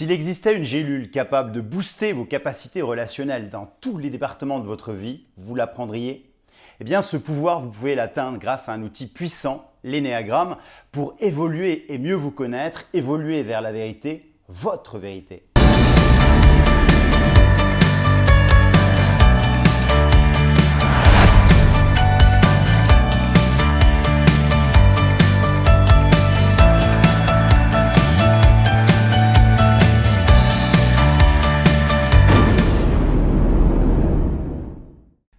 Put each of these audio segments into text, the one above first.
S'il existait une gélule capable de booster vos capacités relationnelles dans tous les départements de votre vie, vous la prendriez? Eh bien, ce pouvoir, vous pouvez l'atteindre grâce à un outil puissant, l'énéagramme, pour évoluer et mieux vous connaître, évoluer vers la vérité, votre vérité.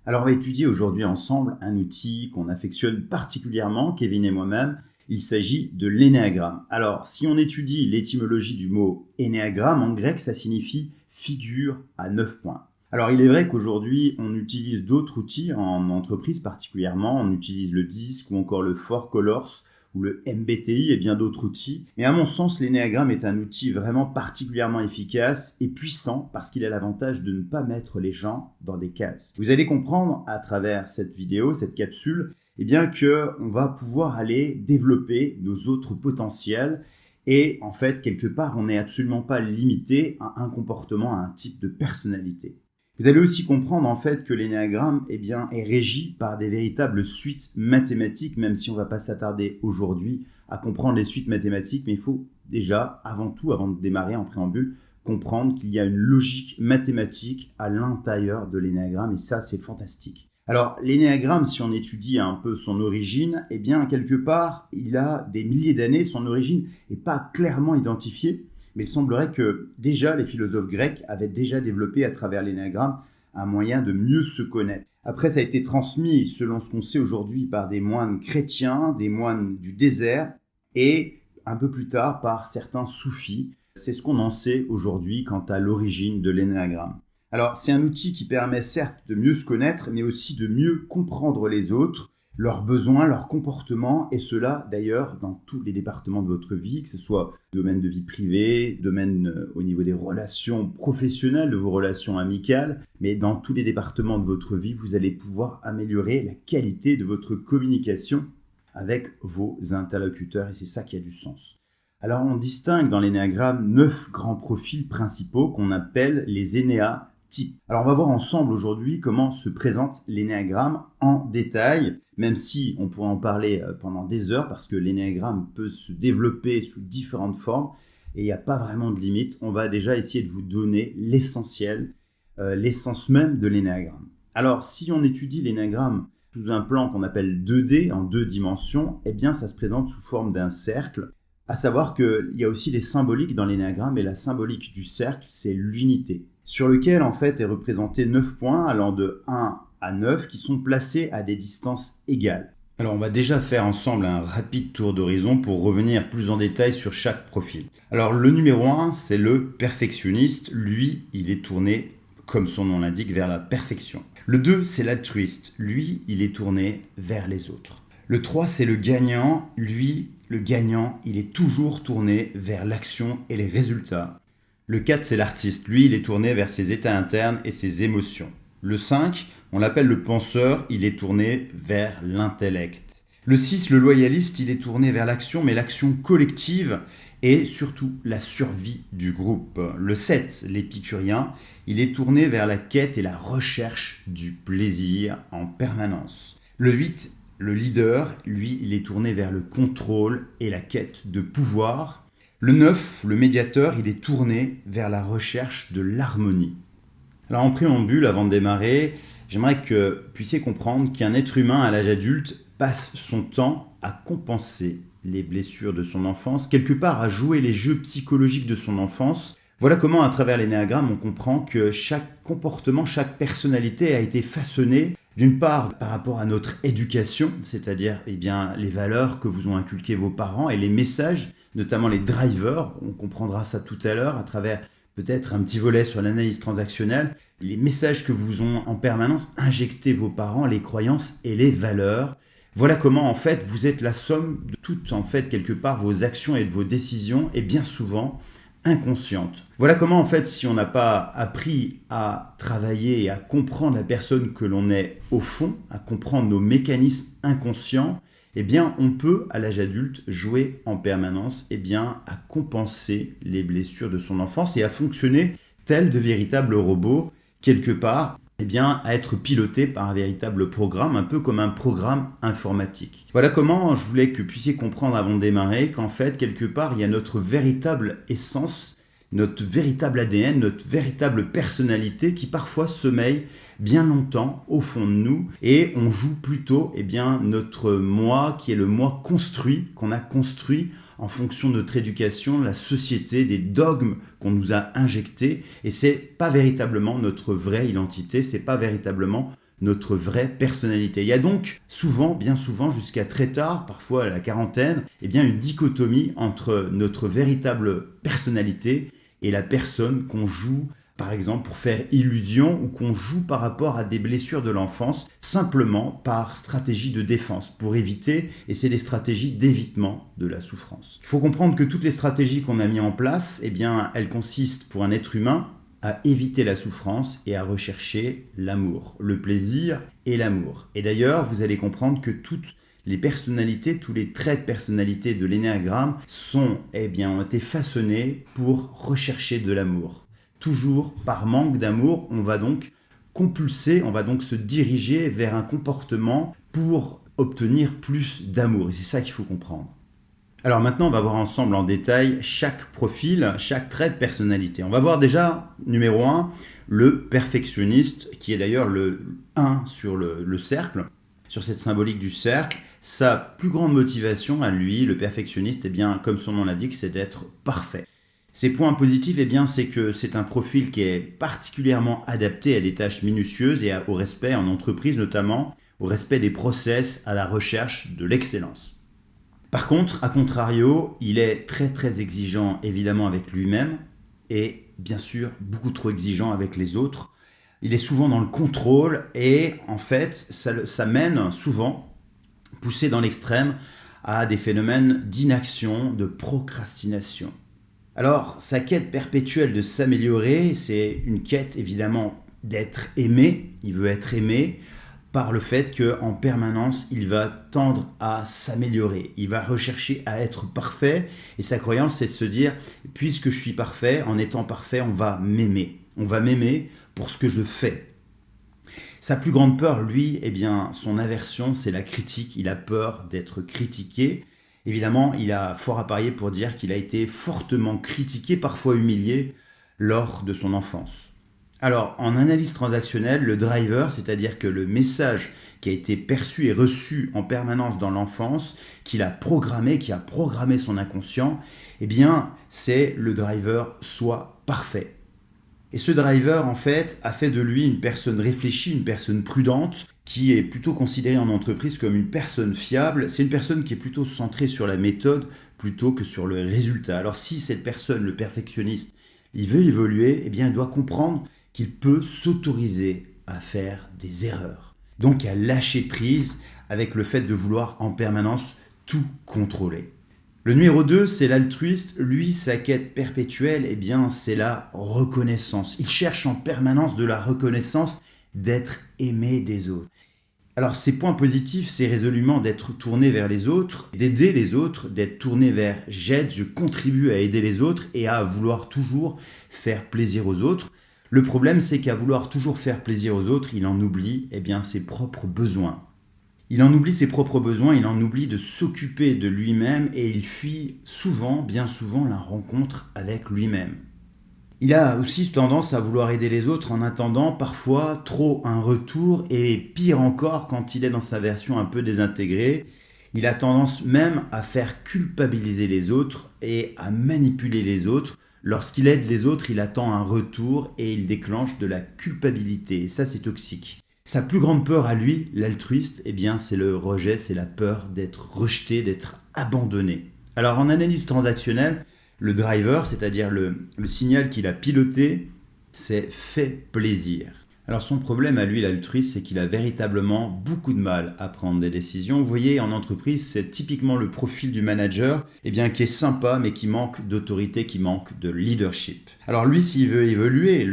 Alors on va étudier aujourd'hui ensemble un outil qu'on affectionne particulièrement, Kevin et moi-même. Il s'agit de l'énéagramme. Alors si on étudie l'étymologie du mot énéagramme, en grec ça signifie figure à 9 points. Alors il est vrai qu'aujourd'hui on utilise d'autres outils en entreprise particulièrement, on utilise le DISC ou encore le 4Colors ou le MBTI et bien d'autres outils. Mais à mon sens, l'énéagramme est un outil vraiment particulièrement efficace et puissant parce qu'il a l'avantage de ne pas mettre les gens dans des cases. Vous allez comprendre à travers cette vidéo, cette capsule, eh bien qu'on va pouvoir aller développer nos autres potentiels et en fait, quelque part, on n'est absolument pas limité à un comportement, à un type de personnalité. Vous allez aussi comprendre en fait que l'énéagramme est régi par des véritables suites mathématiques, même si on ne va pas s'attarder aujourd'hui à comprendre les suites mathématiques, mais il faut déjà, avant tout, avant de démarrer en préambule, comprendre qu'il y a une logique mathématique à l'intérieur de l'énéagramme et ça, c'est fantastique. Alors, l'énéagramme, si on étudie un peu son origine, eh bien, quelque part, il a des milliers d'années, son origine n'est pas clairement identifiée. Mais il semblerait que déjà les philosophes grecs avaient déjà développé à travers l'énéagramme un moyen de mieux se connaître. Après, ça a été transmis, selon ce qu'on sait aujourd'hui, par des moines chrétiens, des moines du désert, et un peu plus tard par certains soufis. C'est ce qu'on en sait aujourd'hui quant à l'origine de l'énéagramme. Alors, c'est un outil qui permet certes de mieux se connaître, mais aussi de mieux comprendre les autres, leurs besoins, leurs comportements, et cela d'ailleurs dans tous les départements de votre vie, que ce soit domaine de vie privée, domaine au niveau des relations professionnelles, de vos relations amicales, mais dans tous les départements de votre vie, vous allez pouvoir améliorer la qualité de votre communication avec vos interlocuteurs, et c'est ça qui a du sens. Alors on distingue dans l'énéagramme 9 grands profils principaux qu'on appelle les énéatypes. Alors on va voir ensemble aujourd'hui comment se présente l'énéagramme en détail, même si on pourrait en parler pendant des heures parce que l'énéagramme peut se développer sous différentes formes et il n'y a pas vraiment de limite. On va déjà essayer de vous donner l'essentiel, l'essence même de l'énéagramme. Alors si on étudie l'énéagramme sous un plan qu'on appelle 2D, en 2 dimensions, eh bien ça se présente sous forme d'un cercle. À savoir qu'il y a aussi des symboliques dans l'énéagramme et la symbolique du cercle, c'est l'unité, sur lequel en fait est représenté 9 points allant de 1 à 9 qui sont placés à des distances égales. Alors on va déjà faire ensemble un rapide tour d'horizon pour revenir plus en détail sur chaque profil. Alors le numéro 1, c'est le perfectionniste. Lui, il est tourné, comme son nom l'indique, vers la perfection. Le 2, c'est l'altruiste. Lui, il est tourné vers les autres. Le 3, c'est le gagnant. Lui, le gagnant, il est toujours tourné vers l'action et les résultats. Le 4, c'est l'artiste. Lui, il est tourné vers ses états internes et ses émotions. Le 5, on l'appelle le penseur, il est tourné vers l'intellect. Le 6, le loyaliste, il est tourné vers l'action, mais l'action collective et surtout la survie du groupe. Le 7, l'épicurien, il est tourné vers la quête et la recherche du plaisir en permanence. Le 8, le leader, lui, il est tourné vers le contrôle et la quête de pouvoir. Le 9, le médiateur, il est tourné vers la recherche de l'harmonie. Alors en préambule, avant de démarrer, j'aimerais que vous puissiez comprendre qu'un être humain à l'âge adulte passe son temps à compenser les blessures de son enfance, quelque part à jouer les jeux psychologiques de son enfance. Voilà comment à travers l'énéagramme on comprend que chaque comportement, chaque personnalité a été façonnée d'une part par rapport à notre éducation, c'est-à-dire les valeurs que vous ont inculquées vos parents et les messages, notamment les drivers, on comprendra ça tout à l'heure à travers peut-être un petit volet sur l'analyse transactionnelle, les messages que vous ont en permanence injecté vos parents, les croyances et les valeurs. Voilà comment en fait vous êtes la somme de toutes en fait quelque part vos actions et de vos décisions et bien souvent inconscientes. Voilà comment en fait si on n'a pas appris à travailler et à comprendre la personne que l'on est au fond, à comprendre nos mécanismes inconscients, eh bien, on peut, à l'âge adulte, jouer en permanence à compenser les blessures de son enfance et à fonctionner tel de véritables robots, quelque part, à être piloté par un véritable programme, un peu comme un programme informatique. Voilà comment je voulais que vous puissiez comprendre avant de démarrer qu'en fait, quelque part, il y a notre véritable essence, notre véritable ADN, notre véritable personnalité qui parfois sommeille bien longtemps au fond de nous et on joue plutôt notre moi qui est le moi construit, qu'on a construit en fonction de notre éducation, de la société, des dogmes qu'on nous a injectés et c'est pas véritablement notre vraie identité, c'est pas véritablement notre vraie personnalité. Il y a donc souvent, bien souvent, jusqu'à très tard, parfois à la quarantaine, une dichotomie entre notre véritable personnalité et la personne qu'on joue, par exemple, pour faire illusion ou qu'on joue par rapport à des blessures de l'enfance, simplement par stratégie de défense, pour éviter, et c'est des stratégies d'évitement de la souffrance. Il faut comprendre que toutes les stratégies qu'on a mises en place, elles consistent pour un être humain à éviter la souffrance et à rechercher l'amour, le plaisir et l'amour. Et d'ailleurs, vous allez comprendre que toutes les personnalités, tous les traits de personnalité de l'énéagramme ont été façonnés pour rechercher de l'amour. Toujours par manque d'amour, on va donc compulser, on va donc se diriger vers un comportement pour obtenir plus d'amour. Et c'est ça qu'il faut comprendre. Alors maintenant, on va voir ensemble en détail chaque profil, chaque trait de personnalité. On va voir déjà, numéro 1, le perfectionniste, qui est d'ailleurs le 1 sur le cercle, sur cette symbolique du cercle. Sa plus grande motivation à lui, le perfectionniste, comme son nom l'indique, c'est d'être parfait. Ses points positifs, c'est que c'est un profil qui est particulièrement adapté à des tâches minutieuses et au respect en entreprise notamment, au respect des process, à la recherche de l'excellence. Par contre, à contrario, il est très très exigeant évidemment avec lui-même et bien sûr beaucoup trop exigeant avec les autres. Il est souvent dans le contrôle et en fait ça mène souvent, poussé dans l'extrême, à des phénomènes d'inaction, de procrastination. Alors, sa quête perpétuelle de s'améliorer, c'est une quête évidemment d'être aimé. Il veut être aimé par le fait qu'en permanence, il va tendre à s'améliorer. Il va rechercher à être parfait. Et sa croyance, c'est de se dire, puisque je suis parfait, en étant parfait, on va m'aimer. On va m'aimer pour ce que je fais. Sa plus grande peur, lui, son aversion, c'est la critique. Il a peur d'être critiqué. Évidemment, il a fort à parier pour dire qu'il a été fortement critiqué, parfois humilié, lors de son enfance. Alors, en analyse transactionnelle, le driver, c'est-à-dire que le message qui a été perçu et reçu en permanence dans l'enfance, qui a programmé son inconscient, c'est le driver soit parfait. Et ce driver, en fait, a fait de lui une personne réfléchie, une personne prudente, qui est plutôt considérée en entreprise comme une personne fiable. C'est une personne qui est plutôt centrée sur la méthode plutôt que sur le résultat. Alors si cette personne, le perfectionniste, il veut évoluer, il doit comprendre qu'il peut s'autoriser à faire des erreurs. Donc à lâcher prise avec le fait de vouloir en permanence tout contrôler. Le numéro 2, c'est l'altruiste. Lui, sa quête perpétuelle, c'est la reconnaissance. Il cherche en permanence de la reconnaissance, d'être aimé des autres. Alors, ses points positifs, c'est résolument d'être tourné vers les autres, d'aider les autres, d'être tourné vers j'aide, je contribue à aider les autres et à vouloir toujours faire plaisir aux autres. Le problème, c'est qu'à vouloir toujours faire plaisir aux autres, il en oublie ses propres besoins. Il en oublie ses propres besoins, il en oublie de s'occuper de lui-même et il fuit souvent, bien souvent, la rencontre avec lui-même. Il a aussi tendance à vouloir aider les autres en attendant parfois trop un retour et pire encore quand il est dans sa version un peu désintégrée. Il a tendance même à faire culpabiliser les autres et à manipuler les autres. Lorsqu'il aide les autres, il attend un retour et il déclenche de la culpabilité. Et ça, c'est toxique. Sa plus grande peur à lui, l'altruiste, c'est le rejet, c'est la peur d'être rejeté, d'être abandonné. Alors en analyse transactionnelle, le driver, c'est-à-dire le signal qu'il a piloté, c'est fait plaisir. Alors son problème à lui, l'altruiste, c'est qu'il a véritablement beaucoup de mal à prendre des décisions. Vous voyez, en entreprise, c'est typiquement le profil du manager, qui est sympa, mais qui manque d'autorité, qui manque de leadership. Alors lui, s'il veut évoluer,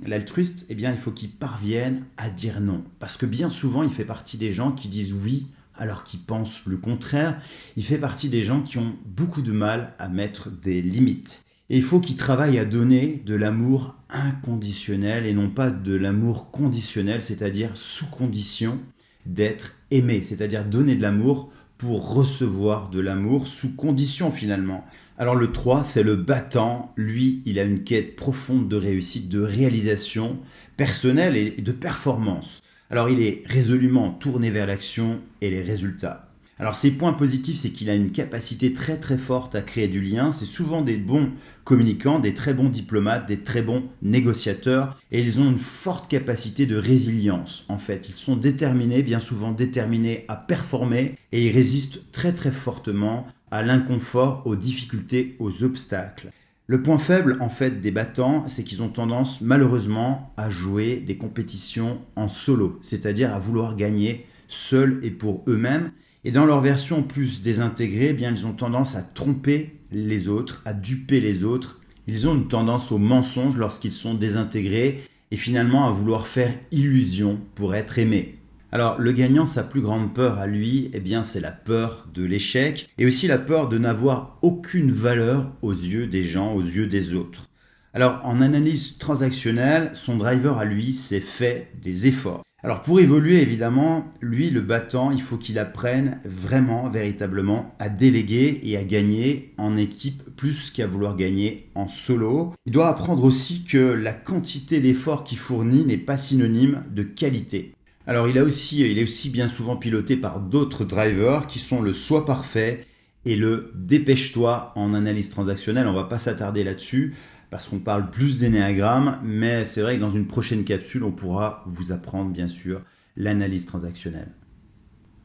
l'altruiste, il faut qu'il parvienne à dire non. Parce que bien souvent, il fait partie des gens qui disent oui alors qu'il pense le contraire. Il fait partie des gens qui ont beaucoup de mal à mettre des limites. Et il faut qu'il travaille à donner de l'amour inconditionnel et non pas de l'amour conditionnel, c'est-à-dire sous condition d'être aimé, c'est-à-dire donner de l'amour pour recevoir de l'amour sous condition finalement. Alors le 3, c'est le battant. Lui, il a une quête profonde de réussite, de réalisation personnelle et de performance. Alors il est résolument tourné vers l'action et les résultats. Alors ses points positifs, c'est qu'il a une capacité très très forte à créer du lien. C'est souvent des bons communicants, des très bons diplomates, des très bons négociateurs. Et ils ont une forte capacité de résilience. En fait, ils sont déterminés, bien souvent déterminés à performer. Et ils résistent très très fortement à l'inconfort, aux difficultés, aux obstacles. Le point faible en fait des battants, c'est qu'ils ont tendance malheureusement à jouer des compétitions en solo, c'est-à-dire à vouloir gagner seuls et pour eux-mêmes. Et dans leur version plus désintégrée, eh bien, ils ont tendance à tromper les autres, à duper les autres. Ils ont une tendance au mensonge lorsqu'ils sont désintégrés et finalement à vouloir faire illusion pour être aimés. Alors le gagnant, sa plus grande peur à lui, eh bien, c'est la peur de l'échec et aussi la peur de n'avoir aucune valeur aux yeux des gens, aux yeux des autres. Alors en analyse transactionnelle, son driver à lui, c'est fait des efforts. Alors pour évoluer évidemment, lui le battant, il faut qu'il apprenne vraiment, véritablement à déléguer et à gagner en équipe plus qu'à vouloir gagner en solo. Il doit apprendre aussi que la quantité d'efforts qu'il fournit n'est pas synonyme de qualité. Alors il est aussi bien souvent piloté par d'autres drivers qui sont le soi parfait et le dépêche-toi en analyse transactionnelle. On ne va pas s'attarder là-dessus parce qu'on parle plus d'énéagramme, mais c'est vrai que dans une prochaine capsule, on pourra vous apprendre bien sûr l'analyse transactionnelle.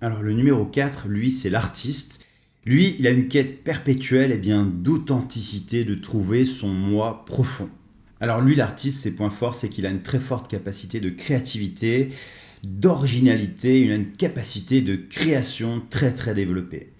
Alors le numéro 4, lui, c'est l'artiste. Lui, il a une quête perpétuelle d'authenticité, de trouver son moi profond. Alors lui, l'artiste, ses points forts, c'est qu'il a une très forte capacité de créativité, d'originalité, il a une capacité de création très très développée.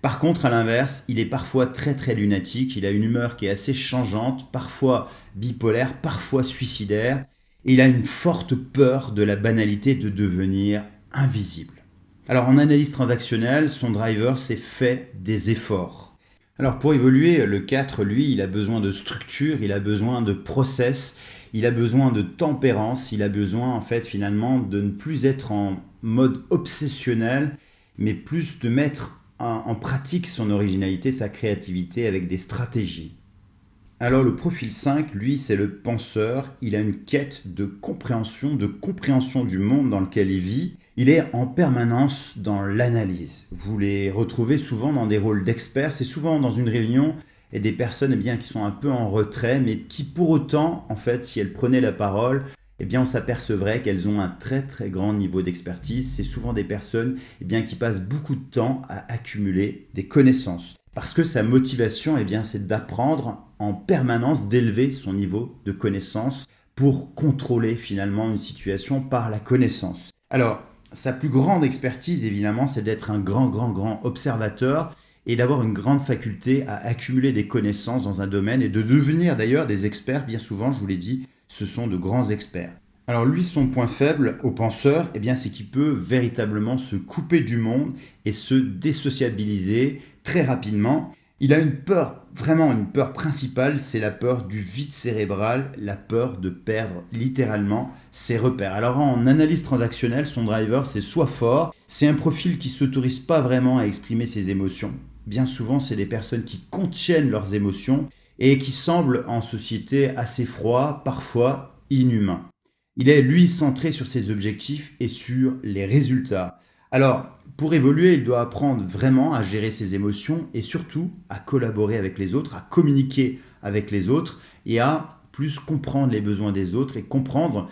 Par contre, à l'inverse, il est parfois très très lunatique, il a une humeur qui est assez changeante, parfois bipolaire, parfois suicidaire, et il a une forte peur de la banalité de devenir invisible. Alors en analyse transactionnelle, son driver s'est fait des efforts. Alors pour évoluer, le 4, lui, il a besoin de structure, il a besoin de process, il a besoin de tempérance, il a besoin en fait finalement de ne plus être en mode obsessionnel, mais plus de mettre en pratique son originalité, sa créativité avec des stratégies. Alors le profil 5, lui, c'est le penseur. Il a une quête de compréhension du monde dans lequel il vit. Il est en permanence dans l'analyse. Vous les retrouvez souvent dans des rôles d'experts. C'est souvent dans une réunion et des personnes qui sont un peu en retrait, mais qui pour autant, en fait, si elles prenaient la parole, on s'apercevrait qu'elles ont un très très grand niveau d'expertise. C'est souvent des personnes qui passent beaucoup de temps à accumuler des connaissances. Parce que sa motivation, c'est d'apprendre en permanence, d'élever son niveau de connaissance pour contrôler finalement une situation par la connaissance. Alors, sa plus grande expertise, évidemment, c'est d'être un grand observateur et d'avoir une grande faculté à accumuler des connaissances dans un domaine et de devenir d'ailleurs des experts. Bien souvent, je vous l'ai dit, ce sont de grands experts. Alors lui, son point faible au penseur, c'est qu'il peut véritablement se couper du monde et se désociabiliser très rapidement. Il a une peur, vraiment une peur principale, c'est la peur du vide cérébral, la peur de perdre littéralement ses repères. Alors en analyse transactionnelle, son driver, c'est soit fort, c'est un profil qui ne s'autorise pas vraiment à exprimer ses émotions. Bien souvent, c'est des personnes qui contiennent leurs émotions et qui semblent en société assez froids, parfois inhumains. Il est, lui, centré sur ses objectifs et sur les résultats. Alors, pour évoluer, il doit apprendre vraiment à gérer ses émotions et surtout à collaborer avec les autres, à communiquer avec les autres et à plus comprendre les besoins des autres et comprendre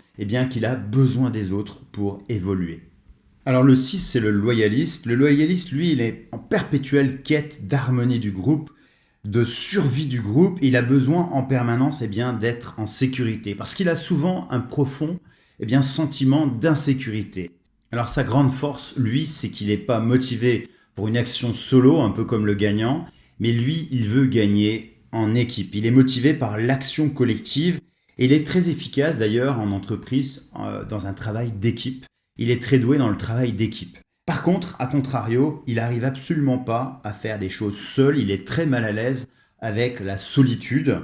qu'il a besoin des autres pour évoluer. Alors le 6, c'est le loyaliste. Le loyaliste, lui, il est en perpétuelle quête d'harmonie du groupe, de survie du groupe. Il a besoin en permanence d'être en sécurité parce qu'il a souvent un profond sentiment d'insécurité. Alors sa grande force, lui, c'est qu'il n'est pas motivé pour une action solo, un peu comme le gagnant, mais lui, il veut gagner en équipe. Il est motivé par l'action collective et il est très efficace d'ailleurs en entreprise dans un travail d'équipe. Il est très doué dans le travail d'équipe. Par contre, à contrario, il n'arrive absolument pas à faire des choses seul, il est très mal à l'aise avec la solitude.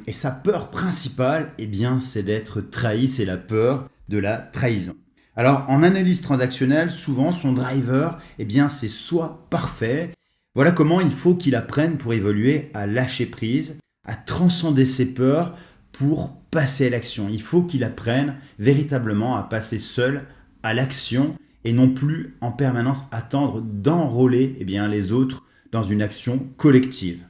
Et sa peur principale, eh bien, c'est d'être trahi, c'est la peur de la trahison. Alors, en analyse transactionnelle, souvent, son driver, eh bien, c'est soit parfait. Voilà comment il faut qu'il apprenne pour évoluer à lâcher prise, à transcender ses peurs pour passer à l'action. Il faut qu'il apprenne véritablement à passer seul à l'action et non plus en permanence attendre d'enrôler les autres dans une action collective.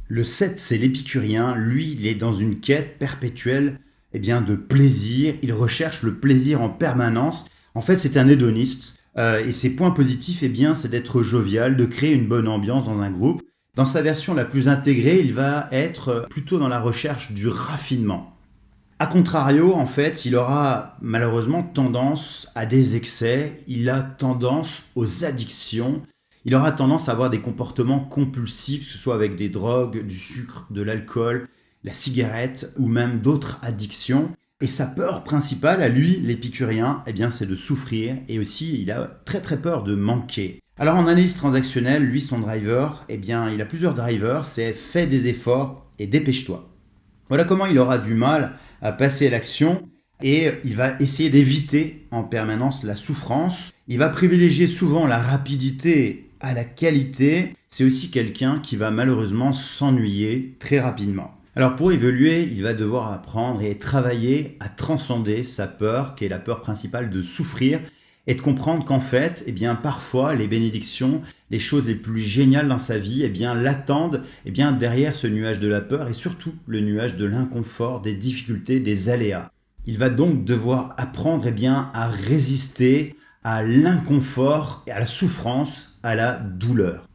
Le 7, c'est l'épicurien. Lui, il est dans une quête perpétuelle de plaisir. Il recherche le plaisir en permanence. En fait, c'est un hédoniste. Et ses points positifs, c'est d'être jovial, de créer une bonne ambiance dans un groupe. Dans sa version la plus intégrée, il va être plutôt dans la recherche du raffinement. A contrario, en fait, il aura malheureusement tendance à des excès. Il a tendance aux addictions. Il aura tendance à avoir des comportements compulsifs, que ce soit avec des drogues, du sucre, de l'alcool, la cigarette ou même d'autres addictions. Et sa peur principale, à lui, l'épicurien, c'est de souffrir et aussi il a très très peur de manquer. Alors en analyse transactionnelle, lui, son driver, il a plusieurs drivers, c'est fais des efforts et dépêche-toi. Voilà comment il aura du mal à passer à l'action et il va essayer d'éviter en permanence la souffrance. Il va privilégier souvent la rapidité à la qualité. C'est aussi quelqu'un qui va malheureusement s'ennuyer très rapidement. Alors pour évoluer, il va devoir apprendre et travailler à transcender sa peur, qui est la peur principale de souffrir, et de comprendre qu'en fait, parfois, les bénédictions, les choses les plus géniales dans sa vie, l'attendent derrière ce nuage de la peur et surtout le nuage de l'inconfort, des difficultés, des aléas. Il va donc devoir apprendre à résister à l'inconfort, et à la souffrance, à la douleur.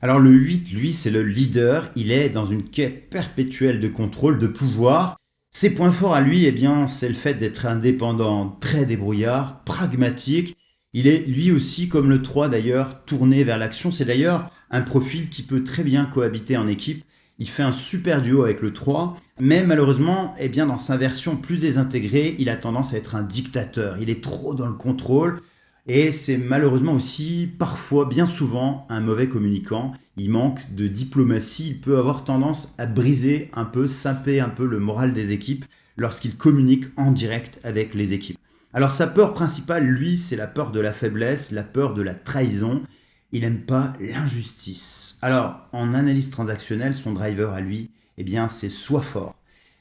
Alors le 8, lui, c'est le leader. Il est dans une quête perpétuelle de contrôle, de pouvoir. Ses points forts à lui, c'est le fait d'être indépendant, très débrouillard, pragmatique. Il est lui aussi, comme le 3 d'ailleurs, tourné vers l'action. C'est d'ailleurs un profil qui peut très bien cohabiter en équipe. Il fait un super duo avec le 3, mais malheureusement, dans sa version plus désintégrée, il a tendance à être un dictateur. Il est trop dans le contrôle. Et c'est malheureusement aussi, parfois, bien souvent, un mauvais communicant. Il manque de diplomatie, il peut avoir tendance à briser un peu, saper un peu le moral des équipes lorsqu'il communique en direct avec les équipes. Alors sa peur principale, lui, c'est la peur de la faiblesse, la peur de la trahison. Il n'aime pas l'injustice. Alors, en analyse transactionnelle, son driver à lui, c'est sois fort.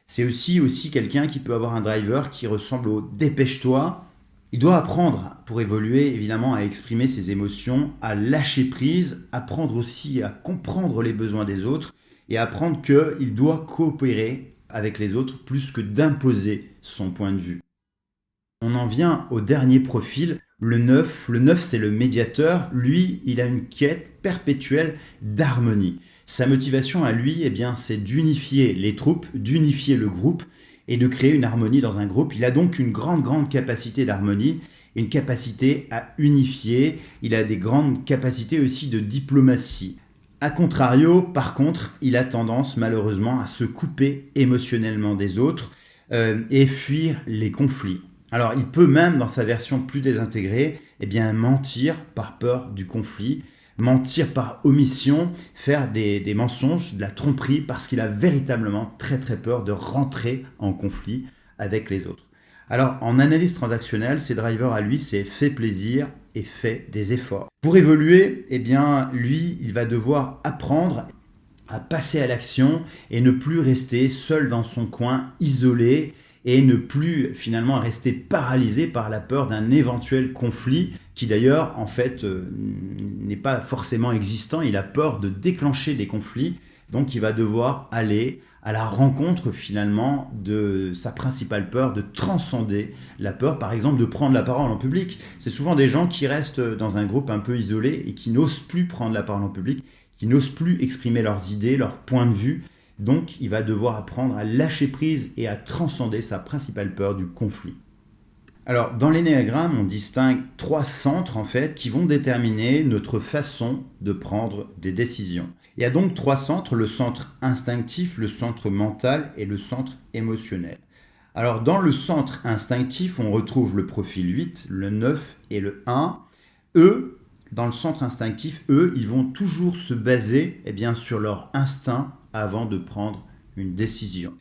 C'est aussi quelqu'un qui peut avoir un driver qui ressemble au dépêche-toi. Il doit apprendre, pour évoluer, évidemment, à exprimer ses émotions, à lâcher prise, apprendre aussi à comprendre les besoins des autres et apprendre qu'il doit coopérer avec les autres plus que d'imposer son point de vue. On en vient au dernier profil, le 9. Le 9, c'est le médiateur. Lui, il a une quête perpétuelle d'harmonie. Sa motivation à lui, c'est d'unifier les troupes, d'unifier le groupe et de créer une harmonie dans un groupe. Il a donc une grande capacité d'harmonie, une capacité à unifier. Il a des grandes capacités aussi de diplomatie. A contrario, par contre, il a tendance malheureusement à se couper émotionnellement des autres et fuir les conflits. Alors, il peut même, dans sa version plus désintégrée, mentir par peur du conflit, mentir par omission, faire des mensonges, de la tromperie, parce qu'il a véritablement très peur de rentrer en conflit avec les autres. Alors, en analyse transactionnelle, ses drivers à lui, c'est fait plaisir et fait des efforts. Pour évoluer, lui, il va devoir apprendre à passer à l'action et ne plus rester seul dans son coin, isolé, et ne plus finalement rester paralysé par la peur d'un éventuel conflit qui d'ailleurs en fait n'est pas forcément existant. Il a peur de déclencher des conflits, donc il va devoir aller à la rencontre finalement de sa principale peur, de transcender la peur, par exemple de prendre la parole en public. C'est souvent des gens qui restent dans un groupe un peu isolé et qui n'osent plus prendre la parole en public, qui n'osent plus exprimer leurs idées, leurs points de vue. Donc, il va devoir apprendre à lâcher prise et à transcender sa principale peur du conflit. Alors, dans l'énéagramme, on distingue 3 centres, en fait, qui vont déterminer notre façon de prendre des décisions. Il y a donc 3 centres, le centre instinctif, le centre mental et le centre émotionnel. Alors, dans le centre instinctif, on retrouve le profil 8, le 9 et le 1. Eux, dans le centre instinctif, ils vont toujours se baser sur leur instinct avant de prendre une décision.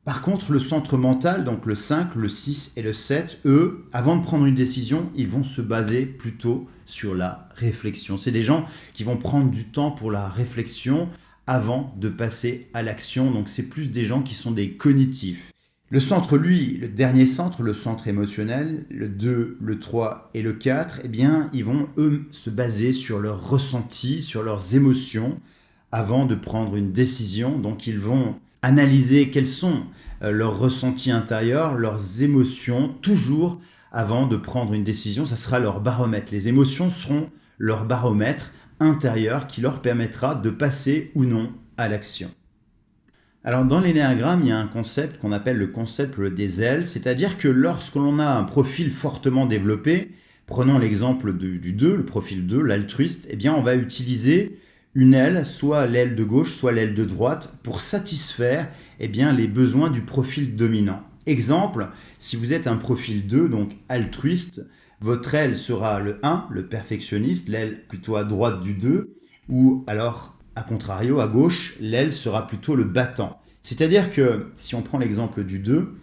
Par contre, le centre mental, donc le 5, le 6 et le 7, eux, avant de prendre une décision, ils vont se baser plutôt sur la réflexion. C'est des gens qui vont prendre du temps pour la réflexion avant de passer à l'action. Donc c'est plus des gens qui sont des cognitifs. Le centre, lui, le dernier centre, le centre émotionnel, le 2, le 3 et le 4, ils vont, eux, se baser sur leurs ressentis, sur leurs émotions, avant de prendre une décision. Donc, ils vont analyser quels sont leurs ressentis intérieurs, leurs émotions, toujours avant de prendre une décision. Ça sera leur baromètre. Les émotions seront leur baromètre intérieur qui leur permettra de passer ou non à l'action. Alors dans l'énéagramme, il y a un concept qu'on appelle le concept des ailes, c'est-à-dire que lorsque l'on a un profil fortement développé, prenons l'exemple du 2, le profil 2, l'altruiste, on va utiliser une aile, soit l'aile de gauche, soit l'aile de droite, pour satisfaire les besoins du profil dominant. Exemple, si vous êtes un profil 2, donc altruiste, votre aile sera le 1, le perfectionniste, l'aile plutôt à droite du 2, ou alors a contrario, à gauche, l'aile sera plutôt le battant. C'est-à-dire que, si on prend l'exemple du 2,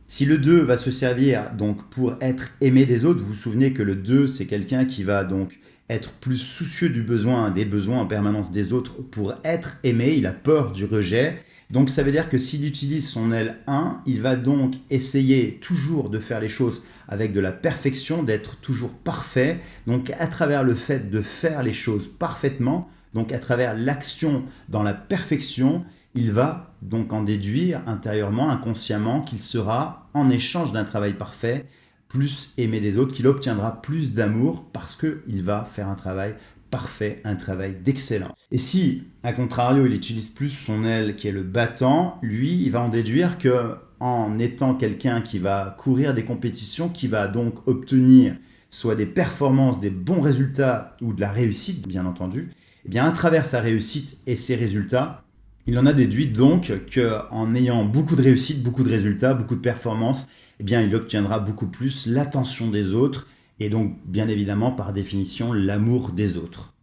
si le 2 va se servir donc pour être aimé des autres, vous vous souvenez que le 2, c'est quelqu'un qui va donc être plus soucieux des besoins en permanence des autres pour être aimé, il a peur du rejet. Donc ça veut dire que s'il utilise son aile 1, il va donc essayer toujours de faire les choses avec de la perfection, d'être toujours parfait. Donc à travers le fait de faire les choses parfaitement, donc à travers l'action dans la perfection, il va donc en déduire intérieurement, inconsciemment, qu'il sera, en échange d'un travail parfait, plus aimé des autres, qu'il obtiendra plus d'amour parce qu'il va faire un travail parfait, un travail d'excellence. Et si, à contrario, il utilise plus son aile qui est le battant, lui, il va en déduire que en étant quelqu'un qui va courir des compétitions, qui va donc obtenir soit des performances, des bons résultats ou de la réussite, bien entendu, à travers sa réussite et ses résultats, il en a déduit donc qu'en ayant beaucoup de réussite, beaucoup de résultats, beaucoup de performances, il obtiendra beaucoup plus l'attention des autres et donc, bien évidemment, par définition, l'amour des autres.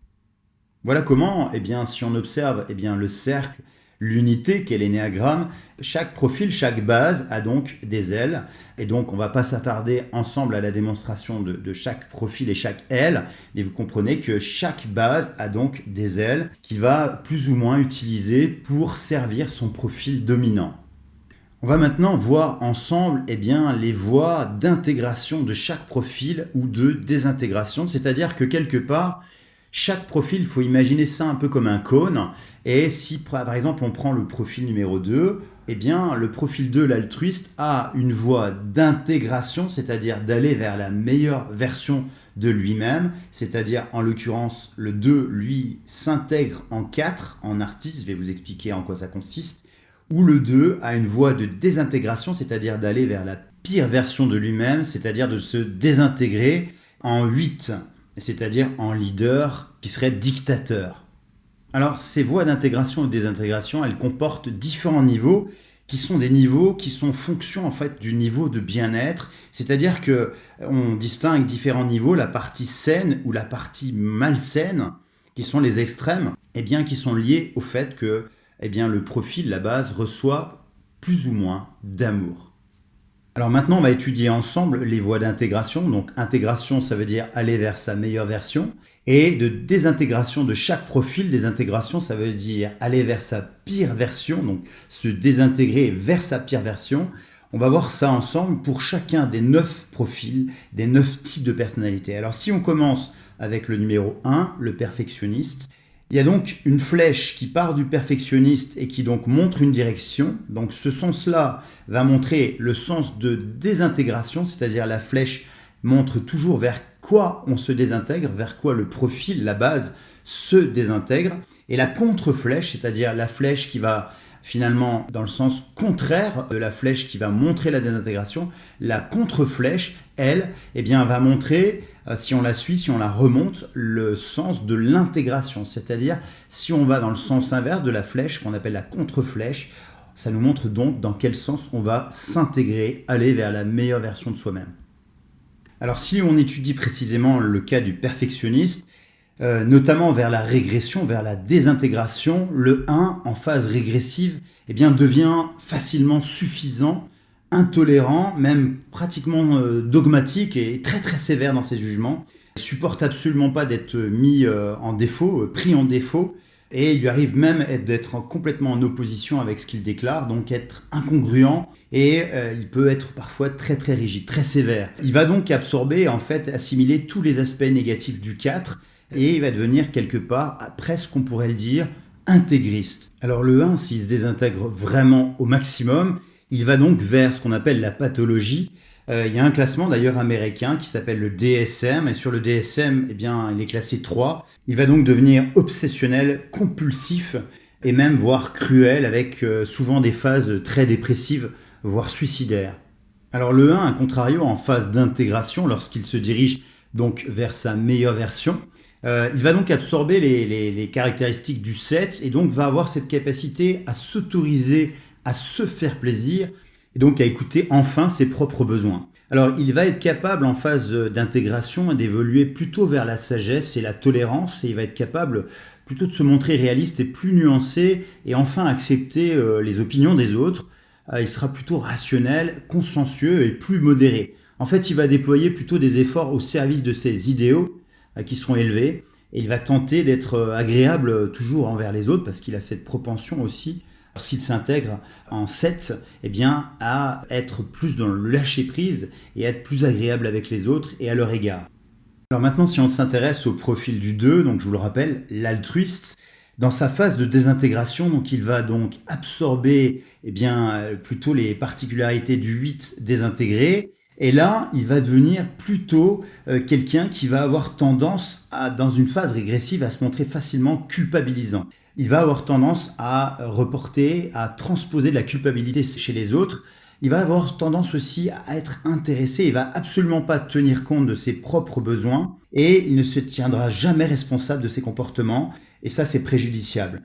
Voilà comment, si on observe le cercle, l'unité qu'est l'énéagramme, chaque profil, chaque base a donc des ailes. Et donc, on ne va pas s'attarder ensemble à la démonstration de chaque profil et chaque aile, mais vous comprenez que chaque base a donc des ailes qu'il va plus ou moins utiliser pour servir son profil dominant. On va maintenant voir ensemble les voies d'intégration de chaque profil ou de désintégration, c'est-à-dire que quelque part, chaque profil, il faut imaginer ça un peu comme un cône, et si par exemple on prend le profil numéro 2, le profil 2, l'altruiste, a une voie d'intégration, c'est-à-dire d'aller vers la meilleure version de lui-même, c'est-à-dire en l'occurrence le 2, lui, s'intègre en 4, en artiste, je vais vous expliquer en quoi ça consiste, où le 2 a une voie de désintégration, c'est-à-dire d'aller vers la pire version de lui-même, c'est-à-dire de se désintégrer en 8, c'est-à-dire en leader qui serait dictateur. Alors ces voies d'intégration et de désintégration, elles comportent différents niveaux qui sont des niveaux qui sont fonction en fait du niveau de bien-être, c'est-à-dire que on distingue différents niveaux, la partie saine ou la partie malsaine, qui sont les extrêmes, qui sont liés au fait que le profil, la base, reçoit plus ou moins d'amour. Alors maintenant, on va étudier ensemble les voies d'intégration. Donc intégration, ça veut dire aller vers sa meilleure version. Et de désintégration de chaque profil, désintégration, ça veut dire aller vers sa pire version, donc se désintégrer vers sa pire version. On va voir ça ensemble pour chacun des 9 profils, des 9 types de personnalités. Alors si on commence avec le numéro 1, le perfectionniste, il y a donc une flèche qui part du perfectionniste et qui donc montre une direction. Donc ce sens-là va montrer le sens de désintégration, c'est-à-dire la flèche montre toujours vers quoi on se désintègre, vers quoi le profil, la base, se désintègre. Et la contre-flèche, c'est-à-dire la flèche qui va finalement dans le sens contraire de la flèche qui va montrer la désintégration, la contre-flèche, elle, va montrer, si on la suit, si on la remonte, le sens de l'intégration. C'est-à-dire, si on va dans le sens inverse de la flèche, qu'on appelle la contre-flèche, ça nous montre donc dans quel sens on va s'intégrer, aller vers la meilleure version de soi-même. Alors si on étudie précisément le cas du perfectionniste, notamment vers la régression, vers la désintégration, le 1 en phase régressive devient facilement suffisant, intolérant, même pratiquement dogmatique et très très sévère dans ses jugements. Il supporte absolument pas d'être mis en défaut, pris en défaut, et il lui arrive même d'être complètement en opposition avec ce qu'il déclare, donc être incongruent, et il peut être parfois très très rigide, très sévère. Il va donc absorber, en fait, assimiler tous les aspects négatifs du 4, et il va devenir quelque part, presque on pourrait le dire, intégriste. Alors le 1, s'il se désintègre vraiment au maximum, il va donc vers ce qu'on appelle la pathologie. Il y a un classement d'ailleurs américain qui s'appelle le DSM, et sur le DSM, il est classé 3. Il va donc devenir obsessionnel, compulsif, et même voire cruel, avec souvent des phases très dépressives, voire suicidaires. Alors le 1, à contrario, en phase d'intégration, lorsqu'il se dirige donc vers sa meilleure version, il va donc absorber les caractéristiques du 7 et donc va avoir cette capacité à s'autoriser, à se faire plaisir et donc à écouter enfin ses propres besoins. Alors il va être capable en phase d'intégration d'évoluer plutôt vers la sagesse et la tolérance et il va être capable plutôt de se montrer réaliste et plus nuancé et enfin accepter les opinions des autres. Il sera plutôt rationnel, consciencieux et plus modéré. En fait, il va déployer plutôt des efforts au service de ses idéaux qui seront élevés et il va tenter d'être agréable toujours envers les autres parce qu'il a cette propension aussi, lorsqu'il s'intègre en 7, à être plus dans le lâcher-prise et être plus agréable avec les autres et à leur égard. Alors maintenant, si on s'intéresse au profil du 2, donc je vous le rappelle, l'altruiste, dans sa phase de désintégration, donc il va donc absorber plutôt les particularités du 8 désintégré. Et là, il va devenir plutôt quelqu'un qui va avoir tendance, dans une phase régressive, à se montrer facilement culpabilisant. Il va avoir tendance à reporter, à transposer de la culpabilité chez les autres. Il va avoir tendance aussi à être intéressé. Il va absolument pas tenir compte de ses propres besoins et il ne se tiendra jamais responsable de ses comportements. Et ça, c'est préjudiciable.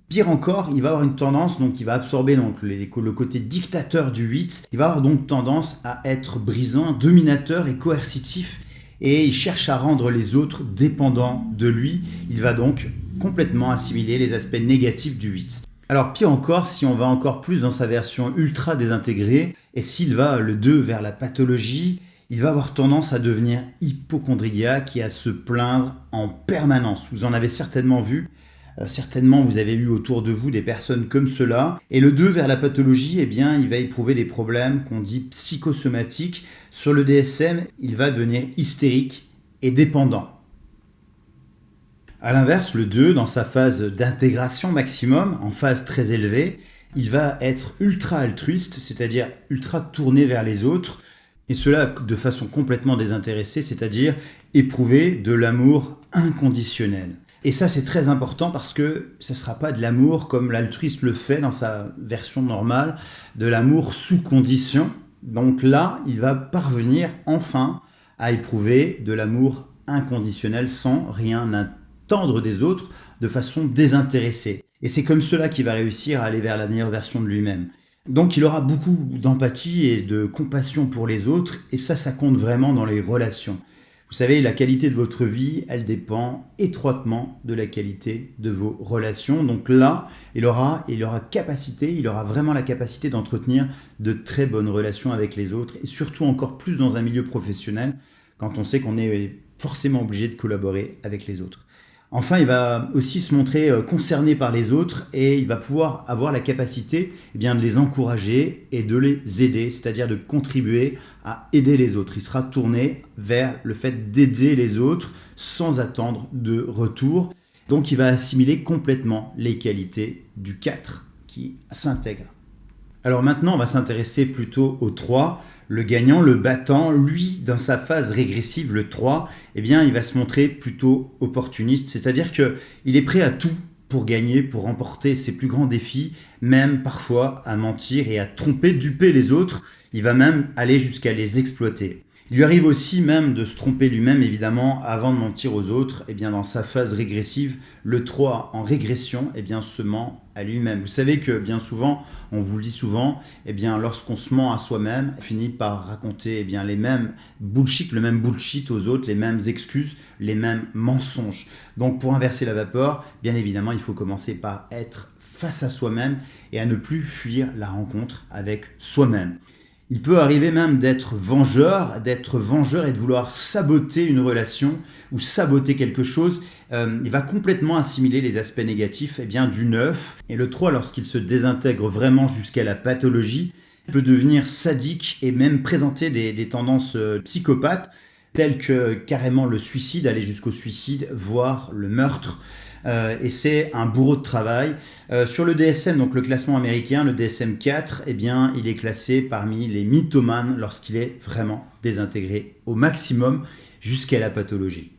Pire encore, il va avoir une tendance, donc il va absorber le côté dictateur du 8, il va avoir donc tendance à être brisant, dominateur et coercitif, et il cherche à rendre les autres dépendants de lui, il va donc complètement assimiler les aspects négatifs du 8. Alors pire encore, si on va encore plus dans sa version ultra désintégrée, et s'il va le 2 vers la pathologie, il va avoir tendance à devenir hypocondriaque et à se plaindre en permanence. Vous en avez certainement vu. Certainement, vous avez eu autour de vous des personnes comme cela. Et le 2 vers la pathologie, il va éprouver des problèmes qu'on dit psychosomatiques. Sur le DSM, il va devenir hystérique et dépendant. A l'inverse, le 2, dans sa phase d'intégration maximum, en phase très élevée, il va être ultra altruiste, c'est-à-dire ultra tourné vers les autres, et cela de façon complètement désintéressée, c'est-à-dire éprouver de l'amour inconditionnel. Et ça, c'est très important parce que ça ne sera pas de l'amour comme l'altruiste le fait dans sa version normale, de l'amour sous condition. Donc là, il va parvenir enfin à éprouver de l'amour inconditionnel sans rien attendre des autres de façon désintéressée. Et c'est comme cela qu'il va réussir à aller vers la meilleure version de lui-même. Donc il aura beaucoup d'empathie et de compassion pour les autres et ça compte vraiment dans les relations. Vous savez, la qualité de votre vie, elle dépend étroitement de la qualité de vos relations. Donc là, il aura vraiment la capacité d'entretenir de très bonnes relations avec les autres et surtout encore plus dans un milieu professionnel quand on sait qu'on est forcément obligé de collaborer avec les autres. Enfin, il va aussi se montrer concerné par les autres et il va pouvoir avoir la capacité de les encourager et de les aider, c'est-à-dire de contribuer à aider les autres. Il sera tourné vers le fait d'aider les autres sans attendre de retour. Donc, il va assimiler complètement les qualités du 4 qui s'intègre. Alors maintenant, on va s'intéresser plutôt au 3. Le gagnant, le battant, lui, dans sa phase régressive, le 3, il va se montrer plutôt opportuniste, c'est-à-dire qu'il est prêt à tout pour gagner, pour remporter ses plus grands défis, même parfois à mentir et à tromper, duper les autres. Il va même aller jusqu'à les exploiter. Il lui arrive aussi même de se tromper lui-même, évidemment, avant de mentir aux autres. Eh bien, dans sa phase régressive, le 3 en régression, eh bien, se ment à lui-même. Vous savez que bien souvent, on vous le dit souvent, eh bien, lorsqu'on se ment à soi-même, on finit par raconter les mêmes bullshit, le même bullshit aux autres, les mêmes excuses, les mêmes mensonges. Donc, pour inverser la vapeur, bien évidemment, il faut commencer par être face à soi-même et à ne plus fuir la rencontre avec soi-même. Il peut arriver même d'être vengeur et de vouloir saboter une relation ou saboter quelque chose. Il va complètement assimiler les aspects négatifs du 9. Et le 3, lorsqu'il se désintègre vraiment jusqu'à la pathologie, peut devenir sadique et même présenter des tendances psychopathes, telles que carrément le suicide, aller jusqu'au suicide, voire le meurtre. Et c'est un bourreau de travail. Sur le DSM, donc le classement américain, le DSM-4, il est classé parmi les mythomanes lorsqu'il est vraiment désintégré au maximum jusqu'à la pathologie.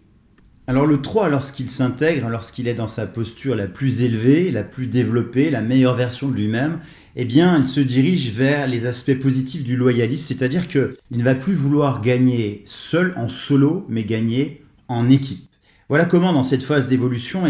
Alors le 3, lorsqu'il s'intègre, lorsqu'il est dans sa posture la plus élevée, la plus développée, la meilleure version de lui-même, il se dirige vers les aspects positifs du loyalisme, c'est-à-dire qu'il ne va plus vouloir gagner seul, en solo, mais gagner en équipe. Voilà comment, dans cette phase d'évolution,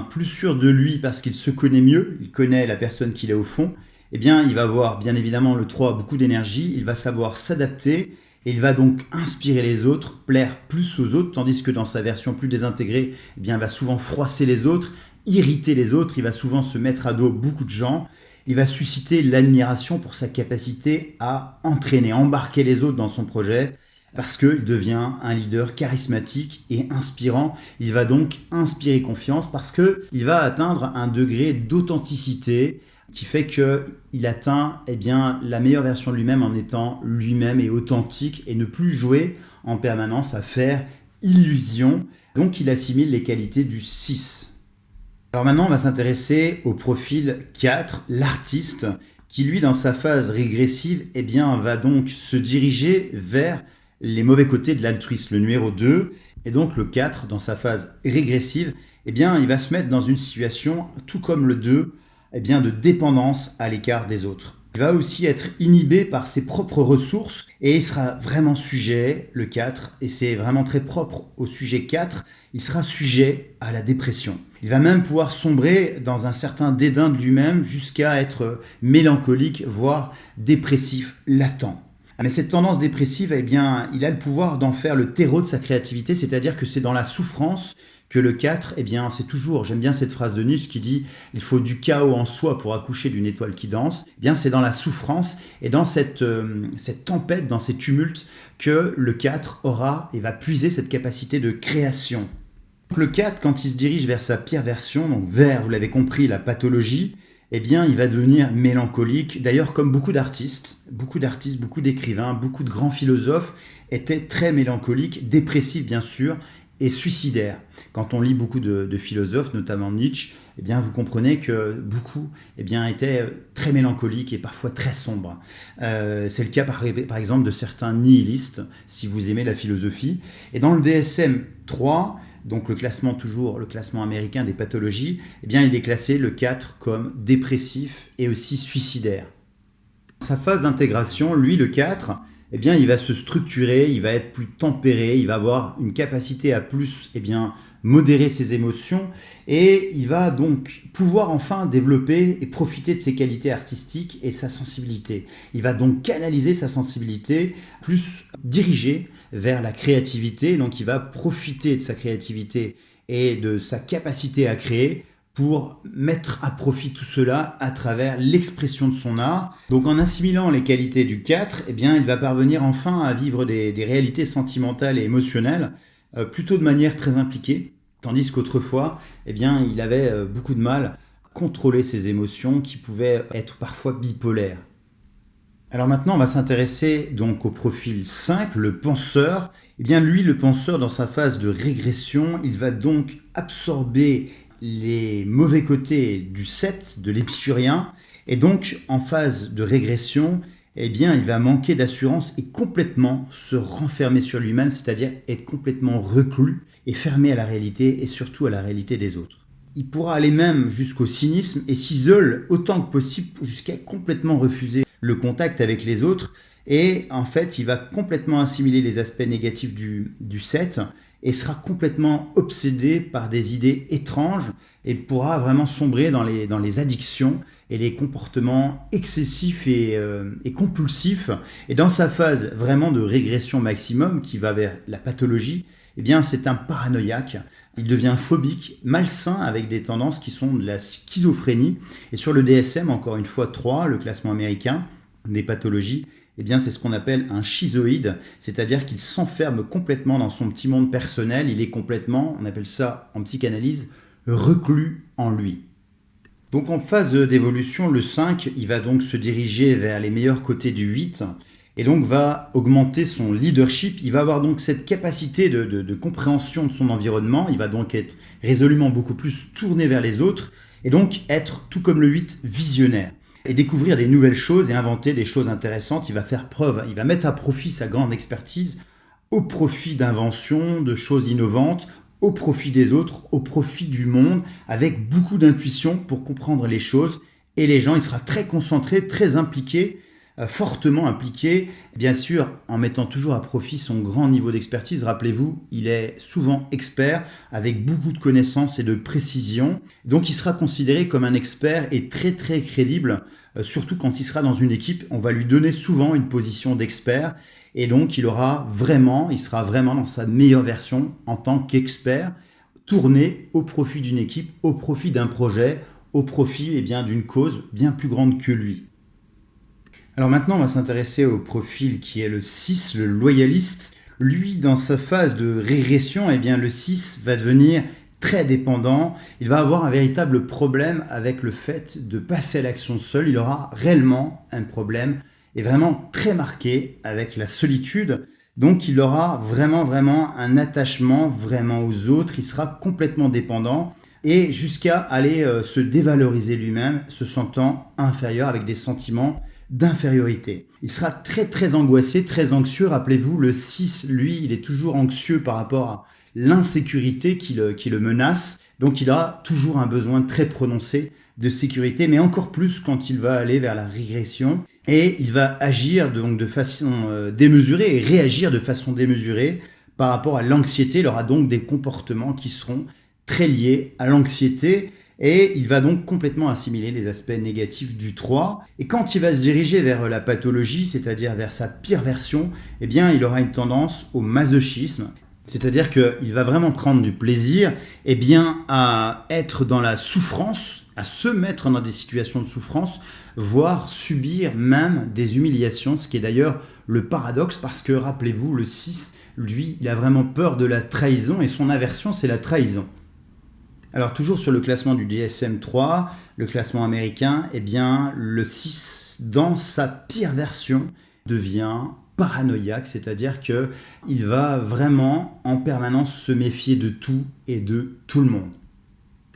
plus sûr de lui parce qu'il se connaît mieux, il connaît la personne qu'il est au fond, il va avoir bien évidemment le 3 beaucoup d'énergie, il va savoir s'adapter et il va donc inspirer les autres, plaire plus aux autres, tandis que dans sa version plus désintégrée, il va souvent froisser les autres, irriter les autres, il va souvent se mettre à dos beaucoup de gens, il va susciter l'admiration pour sa capacité à entraîner, embarquer les autres dans son projet, parce qu'il devient un leader charismatique et inspirant. Il va donc inspirer confiance parce qu'il va atteindre un degré d'authenticité qui fait qu'il atteint la meilleure version de lui-même en étant lui-même et authentique et ne plus jouer en permanence à faire illusion. Donc il assimile les qualités du 6. Alors maintenant on va s'intéresser au profil 4, l'artiste, qui lui dans sa phase régressive va donc se diriger vers les mauvais côtés de l'altruisme, le numéro 2, et donc le 4, dans sa phase régressive, il va se mettre dans une situation, tout comme le 2, de dépendance à l'écart des autres. Il va aussi être inhibé par ses propres ressources, et il sera vraiment sujet, le 4, et c'est vraiment très propre au sujet 4, il sera sujet à la dépression. Il va même pouvoir sombrer dans un certain dédain de lui-même jusqu'à être mélancolique, voire dépressif latent. Mais cette tendance dépressive, il a le pouvoir d'en faire le terreau de sa créativité, c'est-à-dire que c'est dans la souffrance que le 4, c'est toujours, j'aime bien cette phrase de Nietzsche qui dit « il faut du chaos en soi pour accoucher d'une étoile qui danse », c'est dans la souffrance et dans cette tempête, dans ces tumultes que le 4 aura et va puiser cette capacité de création. Donc le 4, quand il se dirige vers sa pire version, donc vers, vous l'avez compris, la pathologie, il va devenir mélancolique. D'ailleurs, comme beaucoup d'artistes, beaucoup d'écrivains, beaucoup de grands philosophes étaient très mélancoliques, dépressifs bien sûr, et suicidaires. Quand on lit beaucoup de philosophes, notamment Nietzsche, vous comprenez que beaucoup étaient très mélancoliques et parfois très sombres. C'est le cas par exemple de certains nihilistes, si vous aimez la philosophie. Et dans le DSM 3, donc le classement américain des pathologies, il est classé le 4 comme dépressif et aussi suicidaire. Sa phase d'intégration, lui le 4, il va se structurer, il va être plus tempéré, il va avoir une capacité à plus modérer ses émotions et il va donc pouvoir enfin développer et profiter de ses qualités artistiques et sa sensibilité. Il va donc canaliser sa sensibilité, plus dirigée vers la créativité, donc il va profiter de sa créativité et de sa capacité à créer pour mettre à profit tout cela à travers l'expression de son art. Donc en assimilant les qualités du 4, il va parvenir enfin à vivre des réalités sentimentales et émotionnelles plutôt de manière très impliquée, tandis qu'autrefois, il avait beaucoup de mal à contrôler ses émotions qui pouvaient être parfois bipolaires. Alors maintenant, on va s'intéresser donc au profil 5, le penseur. Lui, le penseur, dans sa phase de régression, il va donc absorber les mauvais côtés du 7, de l'épicurien, et donc en phase de régression, il va manquer d'assurance et complètement se renfermer sur lui-même, c'est-à-dire être complètement reclus et fermé à la réalité et surtout à la réalité des autres. Il pourra aller même jusqu'au cynisme et s'isole autant que possible jusqu'à complètement refuser le contact avec les autres. Et en fait, il va complètement assimiler les aspects négatifs du 7 et sera complètement obsédé par des idées étranges et pourra vraiment sombrer dans les addictions et les comportements excessifs et compulsifs. Et dans sa phase vraiment de régression maximum qui va vers la pathologie, eh bien c'est un paranoïaque. Il devient phobique, malsain avec des tendances qui sont de la schizophrénie. Et sur le DSM, encore une fois 3, le classement américain des pathologies, eh bien c'est ce qu'on appelle un schizoïde, c'est-à-dire qu'il s'enferme complètement dans son petit monde personnel, il est complètement, on appelle ça en psychanalyse, reclus en lui. Donc en phase d'évolution, le 5, il va donc se diriger vers les meilleurs côtés du 8, et donc va augmenter son leadership, il va avoir donc cette capacité de compréhension de son environnement, il va donc être résolument beaucoup plus tourné vers les autres, et donc être, tout comme le 8, visionnaire. Et découvrir des nouvelles choses et inventer des choses intéressantes. Il va faire preuve, il va mettre à profit sa grande expertise au profit d'inventions, de choses innovantes, au profit des autres, au profit du monde, avec beaucoup d'intuition pour comprendre les choses. Et les gens, il sera très concentré, très impliqué, fortement impliqué, bien sûr en mettant toujours à profit son grand niveau d'expertise. Rappelez-vous, il est souvent expert avec beaucoup de connaissances et de précision. Donc il sera considéré comme un expert et très très crédible, surtout quand il sera dans une équipe. On va lui donner souvent une position d'expert et donc il sera vraiment dans sa meilleure version en tant qu'expert, tourné au profit d'une équipe, au profit d'un projet, au profit d'une cause bien plus grande que lui. Alors maintenant, on va s'intéresser au profil qui est le 6, le loyaliste. Lui, dans sa phase de régression, le 6 va devenir très dépendant. Il va avoir un véritable problème avec le fait de passer à l'action seul. Il aura réellement un problème et vraiment très marqué avec la solitude. Donc il aura vraiment un attachement vraiment aux autres. Il sera complètement dépendant et jusqu'à aller se dévaloriser lui-même, se sentant inférieur avec des sentiments d'infériorité. Il sera très angoissé, très anxieux. Rappelez-vous, le 6, lui, il est toujours anxieux par rapport à l'insécurité qui le menace. Donc il aura toujours un besoin très prononcé de sécurité, mais encore plus quand il va aller vers la régression. Et il va agir donc de façon démesurée et réagir de façon démesurée par rapport à l'anxiété. Il aura donc des comportements qui seront très liés à l'anxiété. Et il va donc complètement assimiler les aspects négatifs du 3. Et quand il va se diriger vers la pathologie, c'est-à-dire vers sa pire version, il aura une tendance au masochisme. C'est-à-dire qu'il va vraiment prendre du plaisir à être dans la souffrance, à se mettre dans des situations de souffrance, voire subir même des humiliations, ce qui est d'ailleurs le paradoxe, parce que rappelez-vous, le 6, lui, il a vraiment peur de la trahison, et son aversion, c'est la trahison. Alors toujours sur le classement du DSM-3, le classement américain, le 6, dans sa pire version, devient paranoïaque, c'est-à-dire qu'il va vraiment en permanence se méfier de tout et de tout le monde.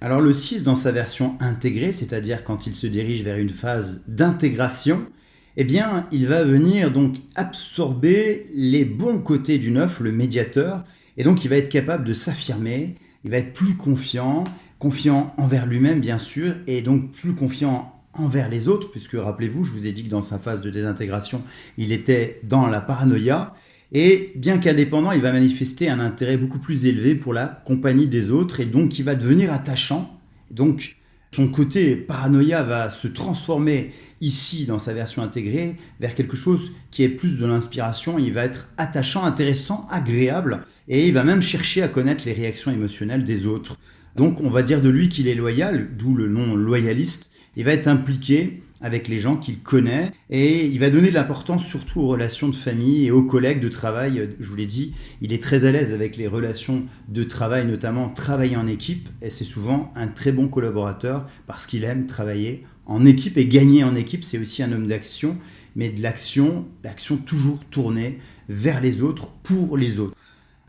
Alors le 6, dans sa version intégrée, c'est-à-dire quand il se dirige vers une phase d'intégration, il va venir donc absorber les bons côtés du 9, le médiateur, et donc il va être capable de s'affirmer. Il va être plus confiant envers lui-même bien sûr, et donc plus confiant envers les autres, puisque rappelez-vous, je vous ai dit que dans sa phase de désintégration, il était dans la paranoïa, et bien qu'indépendant, il va manifester un intérêt beaucoup plus élevé pour la compagnie des autres, et donc il va devenir attachant. Donc son côté paranoïa va se transformer ici, dans sa version intégrée, vers quelque chose qui est plus de l'inspiration. Il va être attachant, intéressant, agréable, et il va même chercher à connaître les réactions émotionnelles des autres. Donc on va dire de lui qu'il est loyal, d'où le nom loyaliste. Il va être impliqué avec les gens qu'il connaît, et il va donner de l'importance surtout aux relations de famille et aux collègues de travail. Je vous l'ai dit, il est très à l'aise avec les relations de travail, notamment travailler en équipe, et c'est souvent un très bon collaborateur parce qu'il aime travailler en équipe, et gagner en équipe, c'est aussi un homme d'action, mais de l'action toujours tournée vers les autres, pour les autres.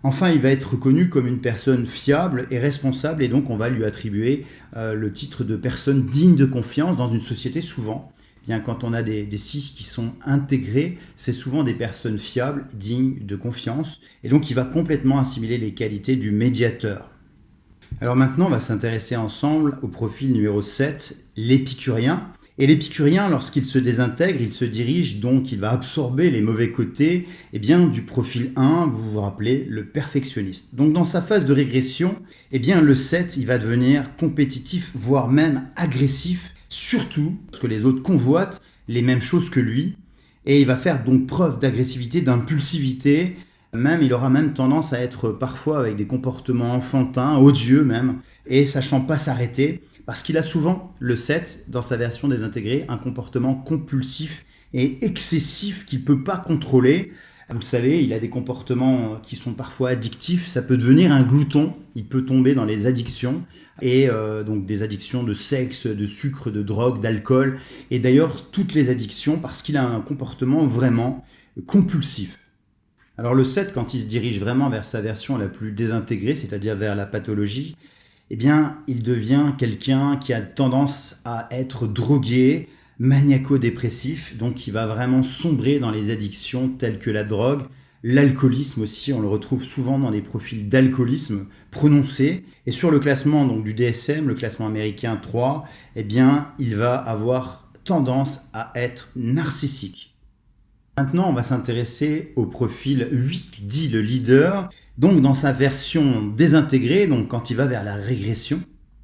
Enfin, il va être reconnu comme une personne fiable et responsable, et donc on va lui attribuer le titre de personne digne de confiance dans une société. Souvent, quand on a des 6 qui sont intégrés, c'est souvent des personnes fiables, dignes de confiance, et donc il va complètement assimiler les qualités du médiateur. Alors maintenant, on va s'intéresser ensemble au profil numéro 7, l'épicurien. Et l'épicurien, lorsqu'il se désintègre, il se dirige, donc il va absorber les mauvais côtés du profil 1, vous vous rappelez, le perfectionniste. Donc dans sa phase de régression, le 7, il va devenir compétitif, voire même agressif, surtout parce que les autres convoitent les mêmes choses que lui, et il va faire donc preuve d'agressivité, d'impulsivité, il aura même tendance à être parfois avec des comportements enfantins, odieux même, et sachant pas s'arrêter, parce qu'il a souvent, le 7, dans sa version désintégrée, un comportement compulsif et excessif qu'il ne peut pas contrôler. Vous le savez, il a des comportements qui sont parfois addictifs, ça peut devenir un glouton, il peut tomber dans les addictions, et donc des addictions de sexe, de sucre, de drogue, d'alcool, et d'ailleurs toutes les addictions, parce qu'il a un comportement vraiment compulsif. Alors le 7, quand il se dirige vraiment vers sa version la plus désintégrée, c'est-à-dire vers la pathologie, il devient quelqu'un qui a tendance à être drogué, maniaco-dépressif, donc il va vraiment sombrer dans les addictions telles que la drogue, l'alcoolisme aussi, on le retrouve souvent dans des profils d'alcoolisme prononcés. Et sur le classement donc, du DSM, le classement américain 3, il va avoir tendance à être narcissique. Maintenant, on va s'intéresser au profil 8, dit le leader. Donc, dans sa version désintégrée, donc quand il va vers la régression,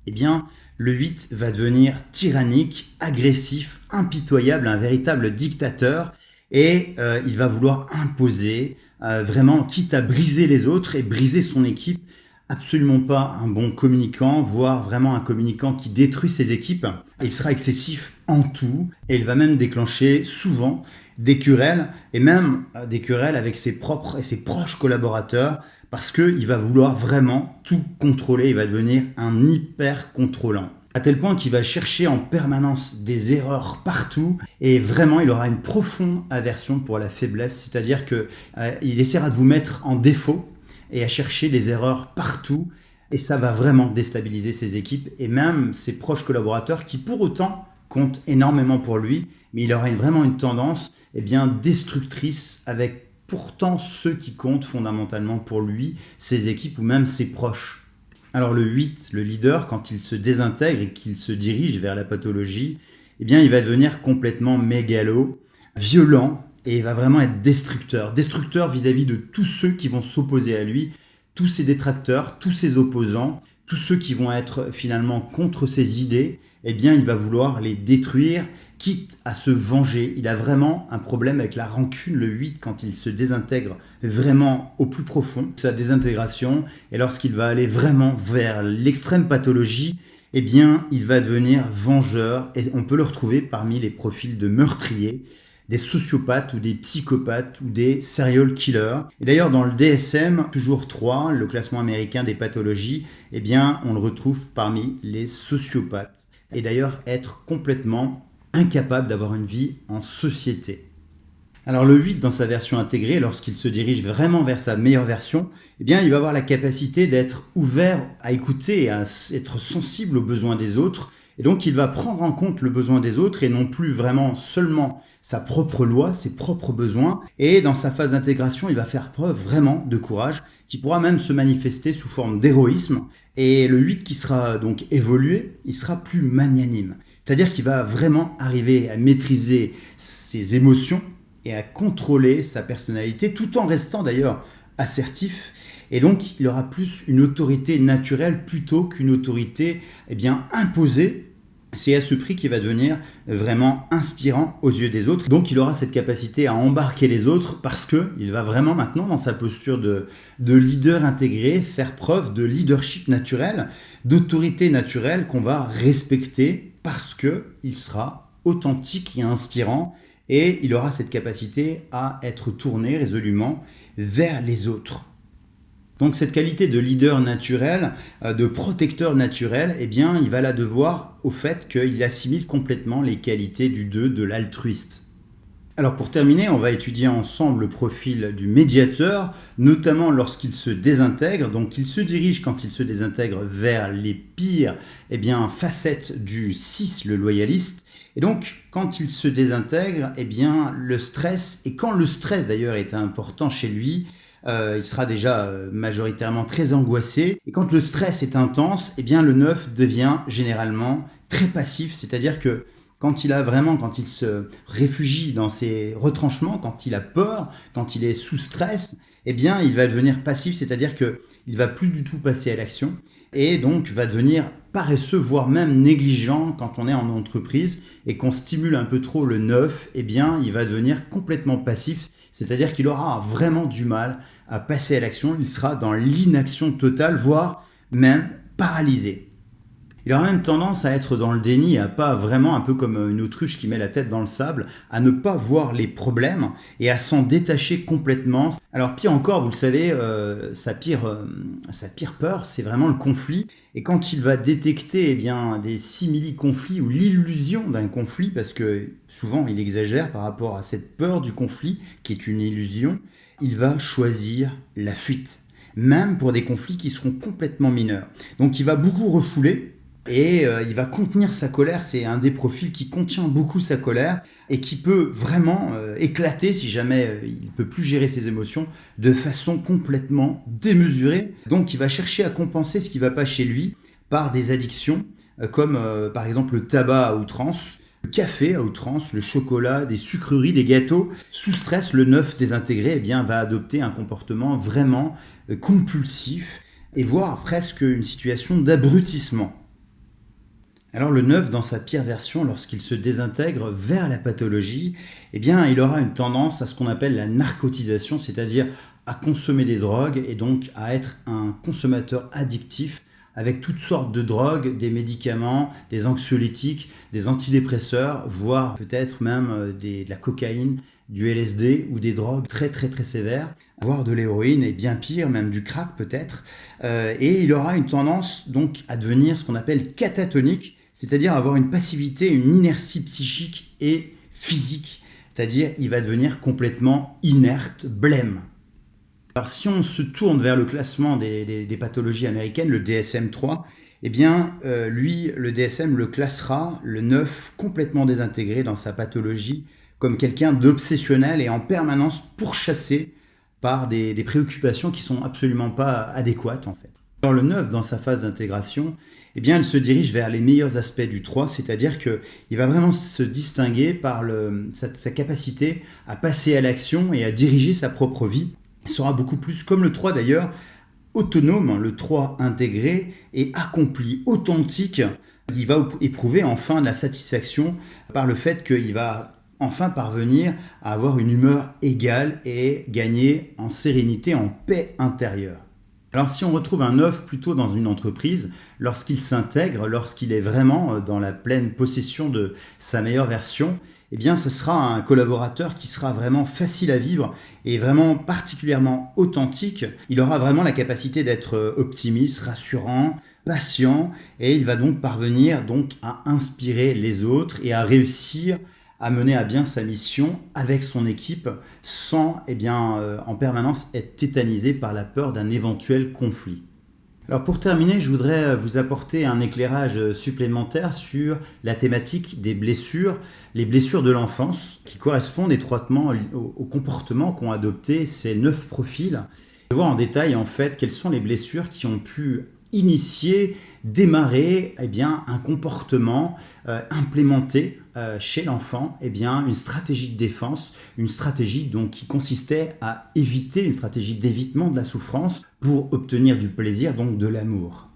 le 8 va devenir tyrannique, agressif, impitoyable, un véritable dictateur. Et il va vouloir imposer, vraiment, quitte à briser les autres et briser son équipe. Absolument pas un bon communicant, voire vraiment un communicant qui détruit ses équipes. Il sera excessif en tout et il va même déclencher souvent des querelles, et même des querelles avec ses propres et ses proches collaborateurs, parce qu'il va vouloir vraiment tout contrôler, il va devenir un hyper contrôlant. À tel point qu'il va chercher en permanence des erreurs partout, et vraiment il aura une profonde aversion pour la faiblesse, c'est-à-dire qu'il essaiera de vous mettre en défaut, et à chercher des erreurs partout, et ça va vraiment déstabiliser ses équipes, et même ses proches collaborateurs, qui pour autant comptent énormément pour lui, mais il aura vraiment une tendance destructrice avec pourtant ceux qui comptent fondamentalement pour lui, ses équipes ou même ses proches. Alors le 8, le leader, quand il se désintègre et qu'il se dirige vers la pathologie, il va devenir complètement mégalo, violent, et il va vraiment être destructeur. Destructeur vis-à-vis de tous ceux qui vont s'opposer à lui, tous ses détracteurs, tous ses opposants, tous ceux qui vont être finalement contre ses idées, il va vouloir les détruire, quitte à se venger. Il a vraiment un problème avec la rancune, le 8, quand il se désintègre vraiment au plus profond, sa désintégration, et lorsqu'il va aller vraiment vers l'extrême pathologie, il va devenir vengeur, et on peut le retrouver parmi les profils de meurtriers, des sociopathes ou des psychopathes ou des serial killers. Et d'ailleurs, dans le DSM, toujours 3, le classement américain des pathologies, on le retrouve parmi les sociopathes. Et d'ailleurs, être complètement incapable d'avoir une vie en société. Alors le 8, dans sa version intégrée, lorsqu'il se dirige vraiment vers sa meilleure version, il va avoir la capacité d'être ouvert à écouter et à être sensible aux besoins des autres. Et donc il va prendre en compte le besoin des autres et non plus vraiment seulement sa propre loi, ses propres besoins. Et dans sa phase d'intégration, il va faire preuve vraiment de courage, qui pourra même se manifester sous forme d'héroïsme. Et le 8 qui sera donc évolué, il sera plus magnanime. C'est-à-dire qu'il va vraiment arriver à maîtriser ses émotions et à contrôler sa personnalité, tout en restant d'ailleurs assertif. Et donc, il aura plus une autorité naturelle plutôt qu'une autorité imposée. C'est à ce prix qu'il va devenir vraiment inspirant aux yeux des autres. Donc, il aura cette capacité à embarquer les autres parce qu'il va vraiment maintenant, dans sa posture de leader intégré, faire preuve de leadership naturel, d'autorité naturelle qu'on va respecter parce qu'il sera authentique et inspirant et il aura cette capacité à être tourné résolument vers les autres. Donc cette qualité de leader naturel, de protecteur naturel, il va la devoir au fait qu'il assimile complètement les qualités du 2 de l'altruiste. Alors pour terminer, on va étudier ensemble le profil du médiateur, notamment lorsqu'il se désintègre. Donc il se dirige quand il se désintègre vers les pires facettes du 6, le loyaliste. Et donc quand il se désintègre, le stress, et quand le stress d'ailleurs est important chez lui, il sera déjà majoritairement très angoissé. Et quand le stress est intense, le 9 devient généralement très passif, c'est-à-dire que Quand il se réfugie dans ses retranchements, quand il a peur, quand il est sous stress, eh bien, il va devenir passif, c'est-à-dire qu'il va plus du tout passer à l'action et donc va devenir paresseux, voire même négligent quand on est en entreprise et qu'on stimule un peu trop le neuf, eh bien, il va devenir complètement passif, c'est-à-dire qu'il aura vraiment du mal à passer à l'action, il sera dans l'inaction totale, voire même paralysé. Il aura même tendance à être dans le déni, à pas vraiment, un peu comme une autruche qui met la tête dans le sable, à ne pas voir les problèmes et à s'en détacher complètement. Alors pire encore, vous le savez, sa pire peur, c'est vraiment le conflit. Et quand il va détecter des simili-conflits ou l'illusion d'un conflit, parce que souvent il exagère par rapport à cette peur du conflit, qui est une illusion, il va choisir la fuite, même pour des conflits qui seront complètement mineurs. Donc il va beaucoup refouler, et il va contenir sa colère, c'est un des profils qui contient beaucoup sa colère et qui peut vraiment éclater si jamais il ne peut plus gérer ses émotions de façon complètement démesurée. Donc il va chercher à compenser ce qui ne va pas chez lui par des addictions comme par exemple le tabac à outrance, le café à outrance, le chocolat, des sucreries, des gâteaux. Sous stress, le neuf désintégré va adopter un comportement vraiment compulsif et voire presque une situation d'abrutissement. Alors le neuf, dans sa pire version, lorsqu'il se désintègre vers la pathologie, il aura une tendance à ce qu'on appelle la narcotisation, c'est-à-dire à consommer des drogues et donc à être un consommateur addictif avec toutes sortes de drogues, des médicaments, des anxiolytiques, des antidépresseurs, voire peut-être même de la cocaïne, du LSD ou des drogues très très très sévères, voire de l'héroïne et bien pire, même du crack peut-être. Et il aura une tendance donc à devenir ce qu'on appelle catatonique, c'est-à-dire avoir une passivité, une inertie psychique et physique. C'est-à-dire il va devenir complètement inerte, blême. Alors si on se tourne vers le classement des pathologies américaines, le DSM-3, lui, le DSM le classera, le 9, complètement désintégré dans sa pathologie, comme quelqu'un d'obsessionnel et en permanence pourchassé par des préoccupations qui sont absolument pas adéquates en fait. Alors le 9, dans sa phase d'intégration, il se dirige vers les meilleurs aspects du 3, c'est-à-dire qu'il va vraiment se distinguer par sa capacité à passer à l'action et à diriger sa propre vie. Il sera beaucoup plus, comme le 3 d'ailleurs, autonome, le 3 intégré et accompli, authentique. Il va éprouver enfin de la satisfaction par le fait qu'il va enfin parvenir à avoir une humeur égale et gagner en sérénité, en paix intérieure. Alors si on retrouve un 9 plutôt dans une entreprise, lorsqu'il s'intègre, lorsqu'il est vraiment dans la pleine possession de sa meilleure version, ce sera un collaborateur qui sera vraiment facile à vivre et vraiment particulièrement authentique. Il aura vraiment la capacité d'être optimiste, rassurant, patient et il va donc parvenir à inspirer les autres et à réussir à mener à bien sa mission avec son équipe sans en permanence être tétanisé par la peur d'un éventuel conflit. Alors pour terminer, je voudrais vous apporter un éclairage supplémentaire sur la thématique des blessures, les blessures de l'enfance qui correspondent étroitement au comportement qu'ont adopté ces 9 profils. Je vais voir en détail en fait quelles sont les blessures qui ont pu initier, démarrer un comportement implémenté chez l'enfant, une stratégie de défense, une stratégie donc qui consistait à éviter, une stratégie d'évitement de la souffrance pour obtenir du plaisir, donc de l'amour.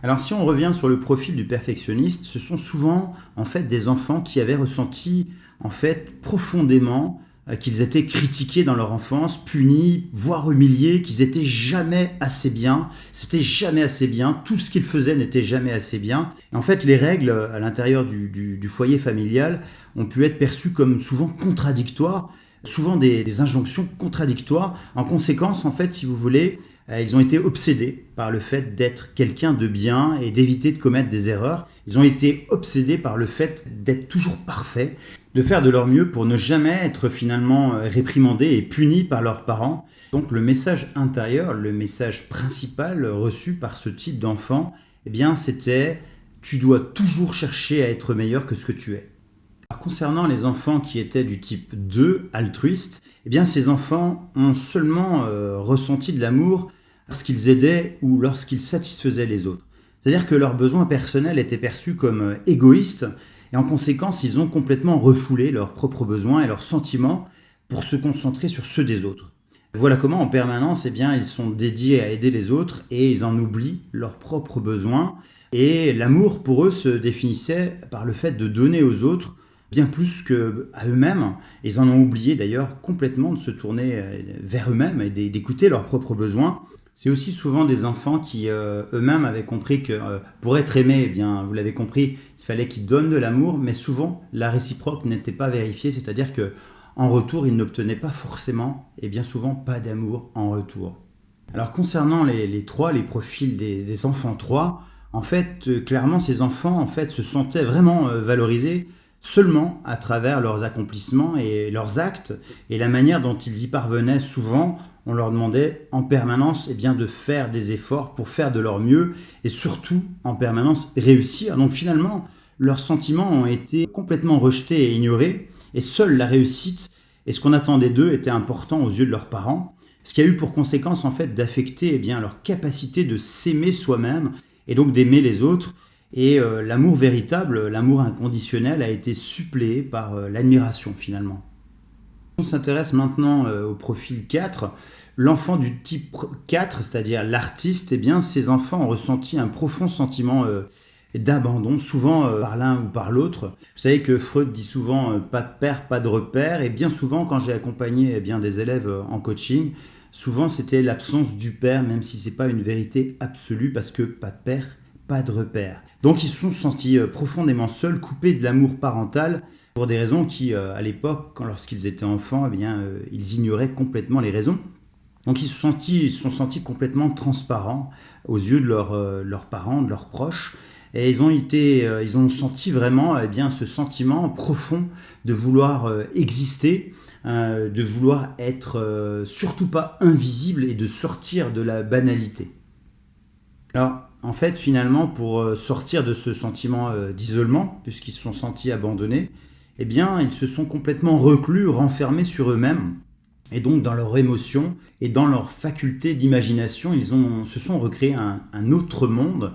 Alors si on revient sur le profil du perfectionniste, ce sont souvent en fait des enfants qui avaient ressenti en fait profondément qu'ils étaient critiqués dans leur enfance, punis, voire humiliés, qu'ils étaient jamais assez bien, c'était jamais assez bien, tout ce qu'ils faisaient n'était jamais assez bien. Et en fait, les règles à l'intérieur du foyer familial ont pu être perçues comme souvent contradictoires, souvent des injonctions contradictoires. En conséquence, en fait, si vous voulez, ils ont été obsédés par le fait d'être quelqu'un de bien et d'éviter de commettre des erreurs. Ils ont été obsédés par le fait d'être toujours parfaits, de faire de leur mieux pour ne jamais être finalement réprimandés et punis par leurs parents. Donc le message intérieur, le message principal reçu par ce type d'enfant, c'était « tu dois toujours chercher à être meilleur que ce que tu es ». Alors, concernant les enfants qui étaient du type 2, altruistes, ces enfants ont seulement ressenti de l'amour lorsqu'ils aidaient ou lorsqu'ils satisfaisaient les autres. C'est-à-dire que leurs besoins personnels étaient perçus comme égoïstes Et en conséquence, ils ont complètement refoulé leurs propres besoins et leurs sentiments pour se concentrer sur ceux des autres. Voilà comment en permanence, ils sont dédiés à aider les autres et ils en oublient leurs propres besoins. Et l'amour pour eux se définissait par le fait de donner aux autres bien plus qu'à eux-mêmes. Ils en ont oublié d'ailleurs complètement de se tourner vers eux-mêmes et d'écouter leurs propres besoins. C'est aussi souvent des enfants qui eux-mêmes avaient compris que pour être aimés, vous l'avez compris, il fallait qu'ils donnent de l'amour, mais souvent la réciproque n'était pas vérifiée, c'est-à-dire que en retour, ils n'obtenaient pas forcément et bien souvent pas d'amour en retour. Alors concernant les profils des enfants 3, en fait, clairement, ces enfants se sentaient vraiment valorisés seulement à travers leurs accomplissements et leurs actes et la manière dont ils y parvenaient. Souvent, on leur demandait en permanence de faire des efforts pour faire de leur mieux et surtout en permanence réussir. Donc finalement, leurs sentiments ont été complètement rejetés et ignorés et seule la réussite et ce qu'on attendait d'eux était important aux yeux de leurs parents, ce qui a eu pour conséquence d'affecter leur capacité de s'aimer soi-même et donc d'aimer les autres. Et l'amour véritable, l'amour inconditionnel a été suppléé par l'admiration finalement. On s'intéresse maintenant au profil 4. L'enfant du type 4, c'est-à-dire l'artiste, ces enfants ont ressenti un profond sentiment d'abandon, souvent par l'un ou par l'autre. Vous savez que Freud dit souvent pas de père, pas de repère, et bien souvent quand j'ai accompagné des élèves en coaching, souvent c'était l'absence du père, même si c'est pas une vérité absolue, parce que pas de père, pas de repère. Donc ils se sont sentis profondément seuls, coupés de l'amour parental, pour des raisons qui, à l'époque, lorsqu'ils étaient enfants, ils ignoraient complètement les raisons. Donc ils se sont sentis complètement transparents aux yeux de leurs parents, de leurs proches, et ils ont senti vraiment ce sentiment profond de vouloir exister, de vouloir être surtout pas invisible et de sortir de la banalité. Alors, en fait, finalement, pour sortir de ce sentiment d'isolement, puisqu'ils se sont sentis abandonnés, ils se sont complètement reclus, renfermés sur eux-mêmes. Et donc, dans leurs émotions et dans leur faculté d'imagination, ils se sont recréés un autre monde.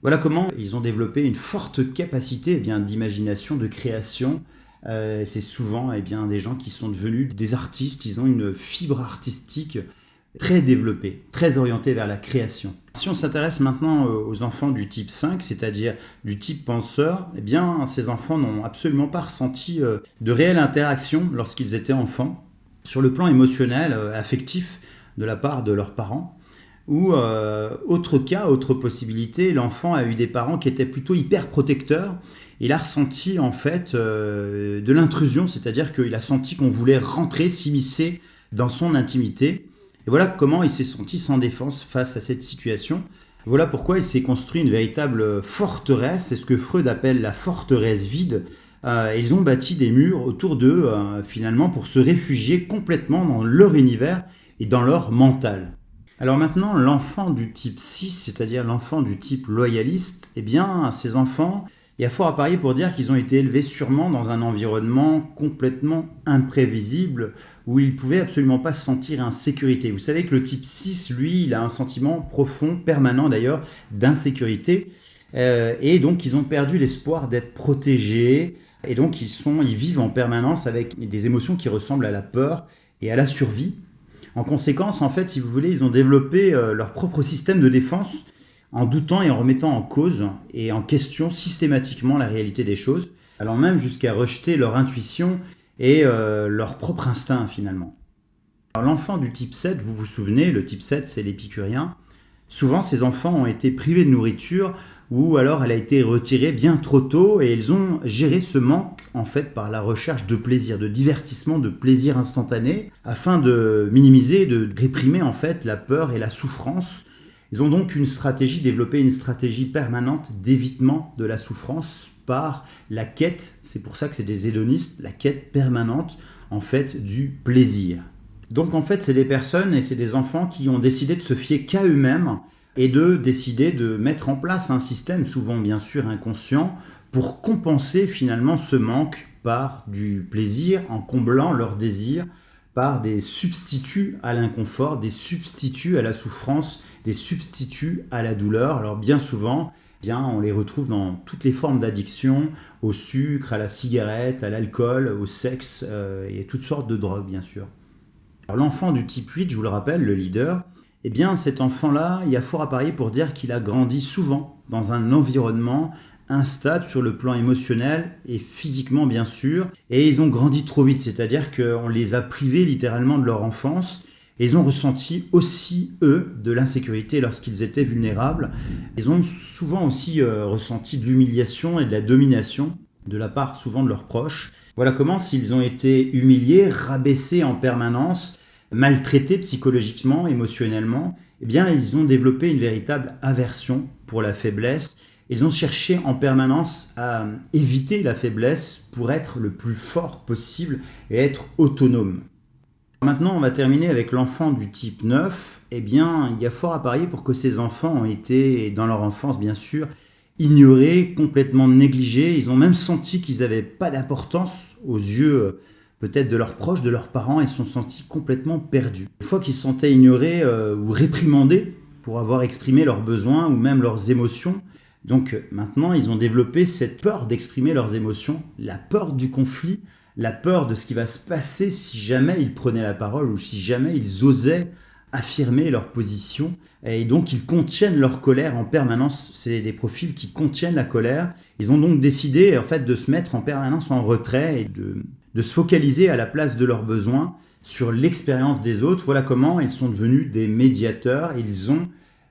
Voilà comment ils ont développé une forte capacité d'imagination, de création. C'est souvent des gens qui sont devenus des artistes, ils ont une fibre artistique très développée, très orientée vers la création. Si on s'intéresse maintenant aux enfants du type 5, c'est-à-dire du type penseur, ces enfants n'ont absolument pas ressenti de réelle interaction lorsqu'ils étaient enfants, sur le plan émotionnel, affectif, de la part de leurs parents. Ou autre possibilité, l'enfant a eu des parents qui étaient plutôt hyper protecteurs. Il a ressenti de l'intrusion, c'est-à-dire qu'il a senti qu'on voulait rentrer, s'immiscer dans son intimité. Et voilà comment il s'est senti sans défense face à cette situation. Voilà pourquoi il s'est construit une véritable forteresse, c'est ce que Freud appelle la forteresse vide. Ils ont bâti des murs autour d'eux, finalement, pour se réfugier complètement dans leur univers et dans leur mental. Alors maintenant, l'enfant du type 6, c'est-à-dire l'enfant du type loyaliste, ces enfants, il y a fort à parier pour dire qu'ils ont été élevés sûrement dans un environnement complètement imprévisible, où ils ne pouvaient absolument pas se sentir en sécurité. Vous savez que le type 6, lui, il a un sentiment profond, permanent d'ailleurs, d'insécurité, et donc ils ont perdu l'espoir d'être protégés, et donc ils vivent en permanence avec des émotions qui ressemblent à la peur et à la survie. En conséquence, si vous voulez, ils ont développé leur propre système de défense en doutant et en remettant en cause et en question systématiquement la réalité des choses, allant même jusqu'à rejeter leur intuition et leur propre instinct finalement. Alors, l'enfant du type 7, vous vous souvenez, le type 7 c'est l'épicurien, souvent ces enfants ont été privés de nourriture ou alors elle a été retirée bien trop tôt et ils ont géré ce manque par la recherche de plaisir, de divertissement, de plaisir instantané afin de minimiser, de réprimer la peur et la souffrance. Ils ont donc développé une stratégie permanente d'évitement de la souffrance par la quête, c'est pour ça que c'est des hédonistes, la quête permanente du plaisir. Donc c'est des personnes et c'est des enfants qui ont décidé de se fier qu'à eux-mêmes et de décider de mettre en place un système, souvent bien sûr inconscient, pour compenser finalement ce manque par du plaisir en comblant leur désir par des substituts à l'inconfort, des substituts à la souffrance, des substituts à la douleur. Alors bien souvent, eh bien, on les retrouve dans toutes les formes d'addiction, au sucre, à la cigarette, à l'alcool, au sexe et toutes sortes de drogues, bien sûr. Alors, l'enfant du type 8, je vous le rappelle, le leader, eh bien, cet enfant-là, il y a fort à parier pour dire qu'il a grandi souvent dans un environnement instable sur le plan émotionnel et physiquement, bien sûr. Et ils ont grandi trop vite, c'est-à-dire qu'on les a privés littéralement de leur enfance. Et ils ont ressenti aussi, eux, de l'insécurité lorsqu'ils étaient vulnérables. Ils ont souvent aussi ressenti de l'humiliation et de la domination de la part souvent de leurs proches. Voilà comment, s'ils ont été humiliés, rabaissés en permanence, maltraités psychologiquement, émotionnellement, eh bien, ils ont développé une véritable aversion pour la faiblesse. Ils ont cherché en permanence à éviter la faiblesse pour être le plus fort possible et être autonome. Maintenant, on va terminer avec l'enfant du type 9. Eh bien, il y a fort à parier pour que ces enfants ont été, dans leur enfance bien sûr, ignorés, complètement négligés. Ils ont même senti qu'ils n'avaient pas d'importance aux yeux peut-être de leurs proches, de leurs parents, et se sont sentis complètement perdus. Une fois qu'ils se sentaient ignorés ou réprimandés pour avoir exprimé leurs besoins ou même leurs émotions, donc maintenant ils ont développé cette peur d'exprimer leurs émotions, la peur du conflit, la peur de ce qui va se passer si jamais ils prenaient la parole ou si jamais ils osaient affirmer leur position. Et donc ils contiennent leur colère en permanence. C'est des profils qui contiennent la colère. Ils ont donc décidé en fait de se mettre en permanence en retrait et de se focaliser à la place de leurs besoins sur l'expérience des autres. Voilà comment ils sont devenus des médiateurs. Ils ont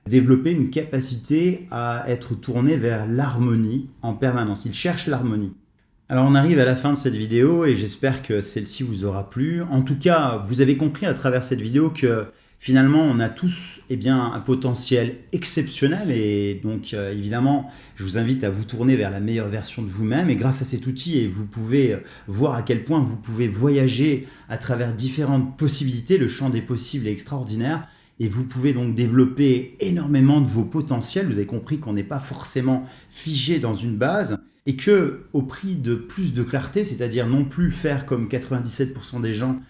développé une capacité à être tournés vers l'harmonie en permanence. Ils cherchent l'harmonie. Alors on arrive à la fin de cette vidéo et j'espère que celle-ci vous aura plu. En tout cas, vous avez compris à travers cette vidéo que finalement on a tous un potentiel exceptionnel et donc évidemment je vous invite à vous tourner vers la meilleure version de vous-même et grâce à cet outil vous pouvez voir à quel point vous pouvez voyager à travers différentes possibilités. Le champ des possibles est extraordinaire. Et vous pouvez donc développer énormément de vos potentiels. Vous avez compris qu'on n'est pas forcément figé dans une base et que, au prix de plus de clarté, c'est-à-dire non plus faire comme 97% des gens,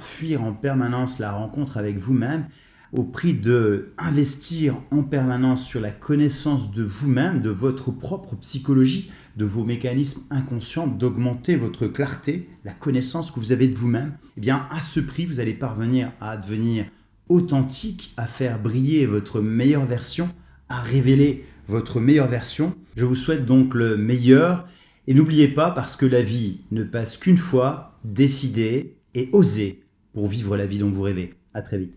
fuir en permanence la rencontre avec vous-même, au prix de investir en permanence sur la connaissance de vous-même, de votre propre psychologie, de vos mécanismes inconscients, d'augmenter votre clarté, la connaissance que vous avez de vous-même, à ce prix, vous allez parvenir à devenir authentique, à faire briller votre meilleure version, à révéler votre meilleure version. Je vous souhaite donc le meilleur et n'oubliez pas, parce que la vie ne passe qu'une fois, décidez et osez pour vivre la vie dont vous rêvez. À très vite.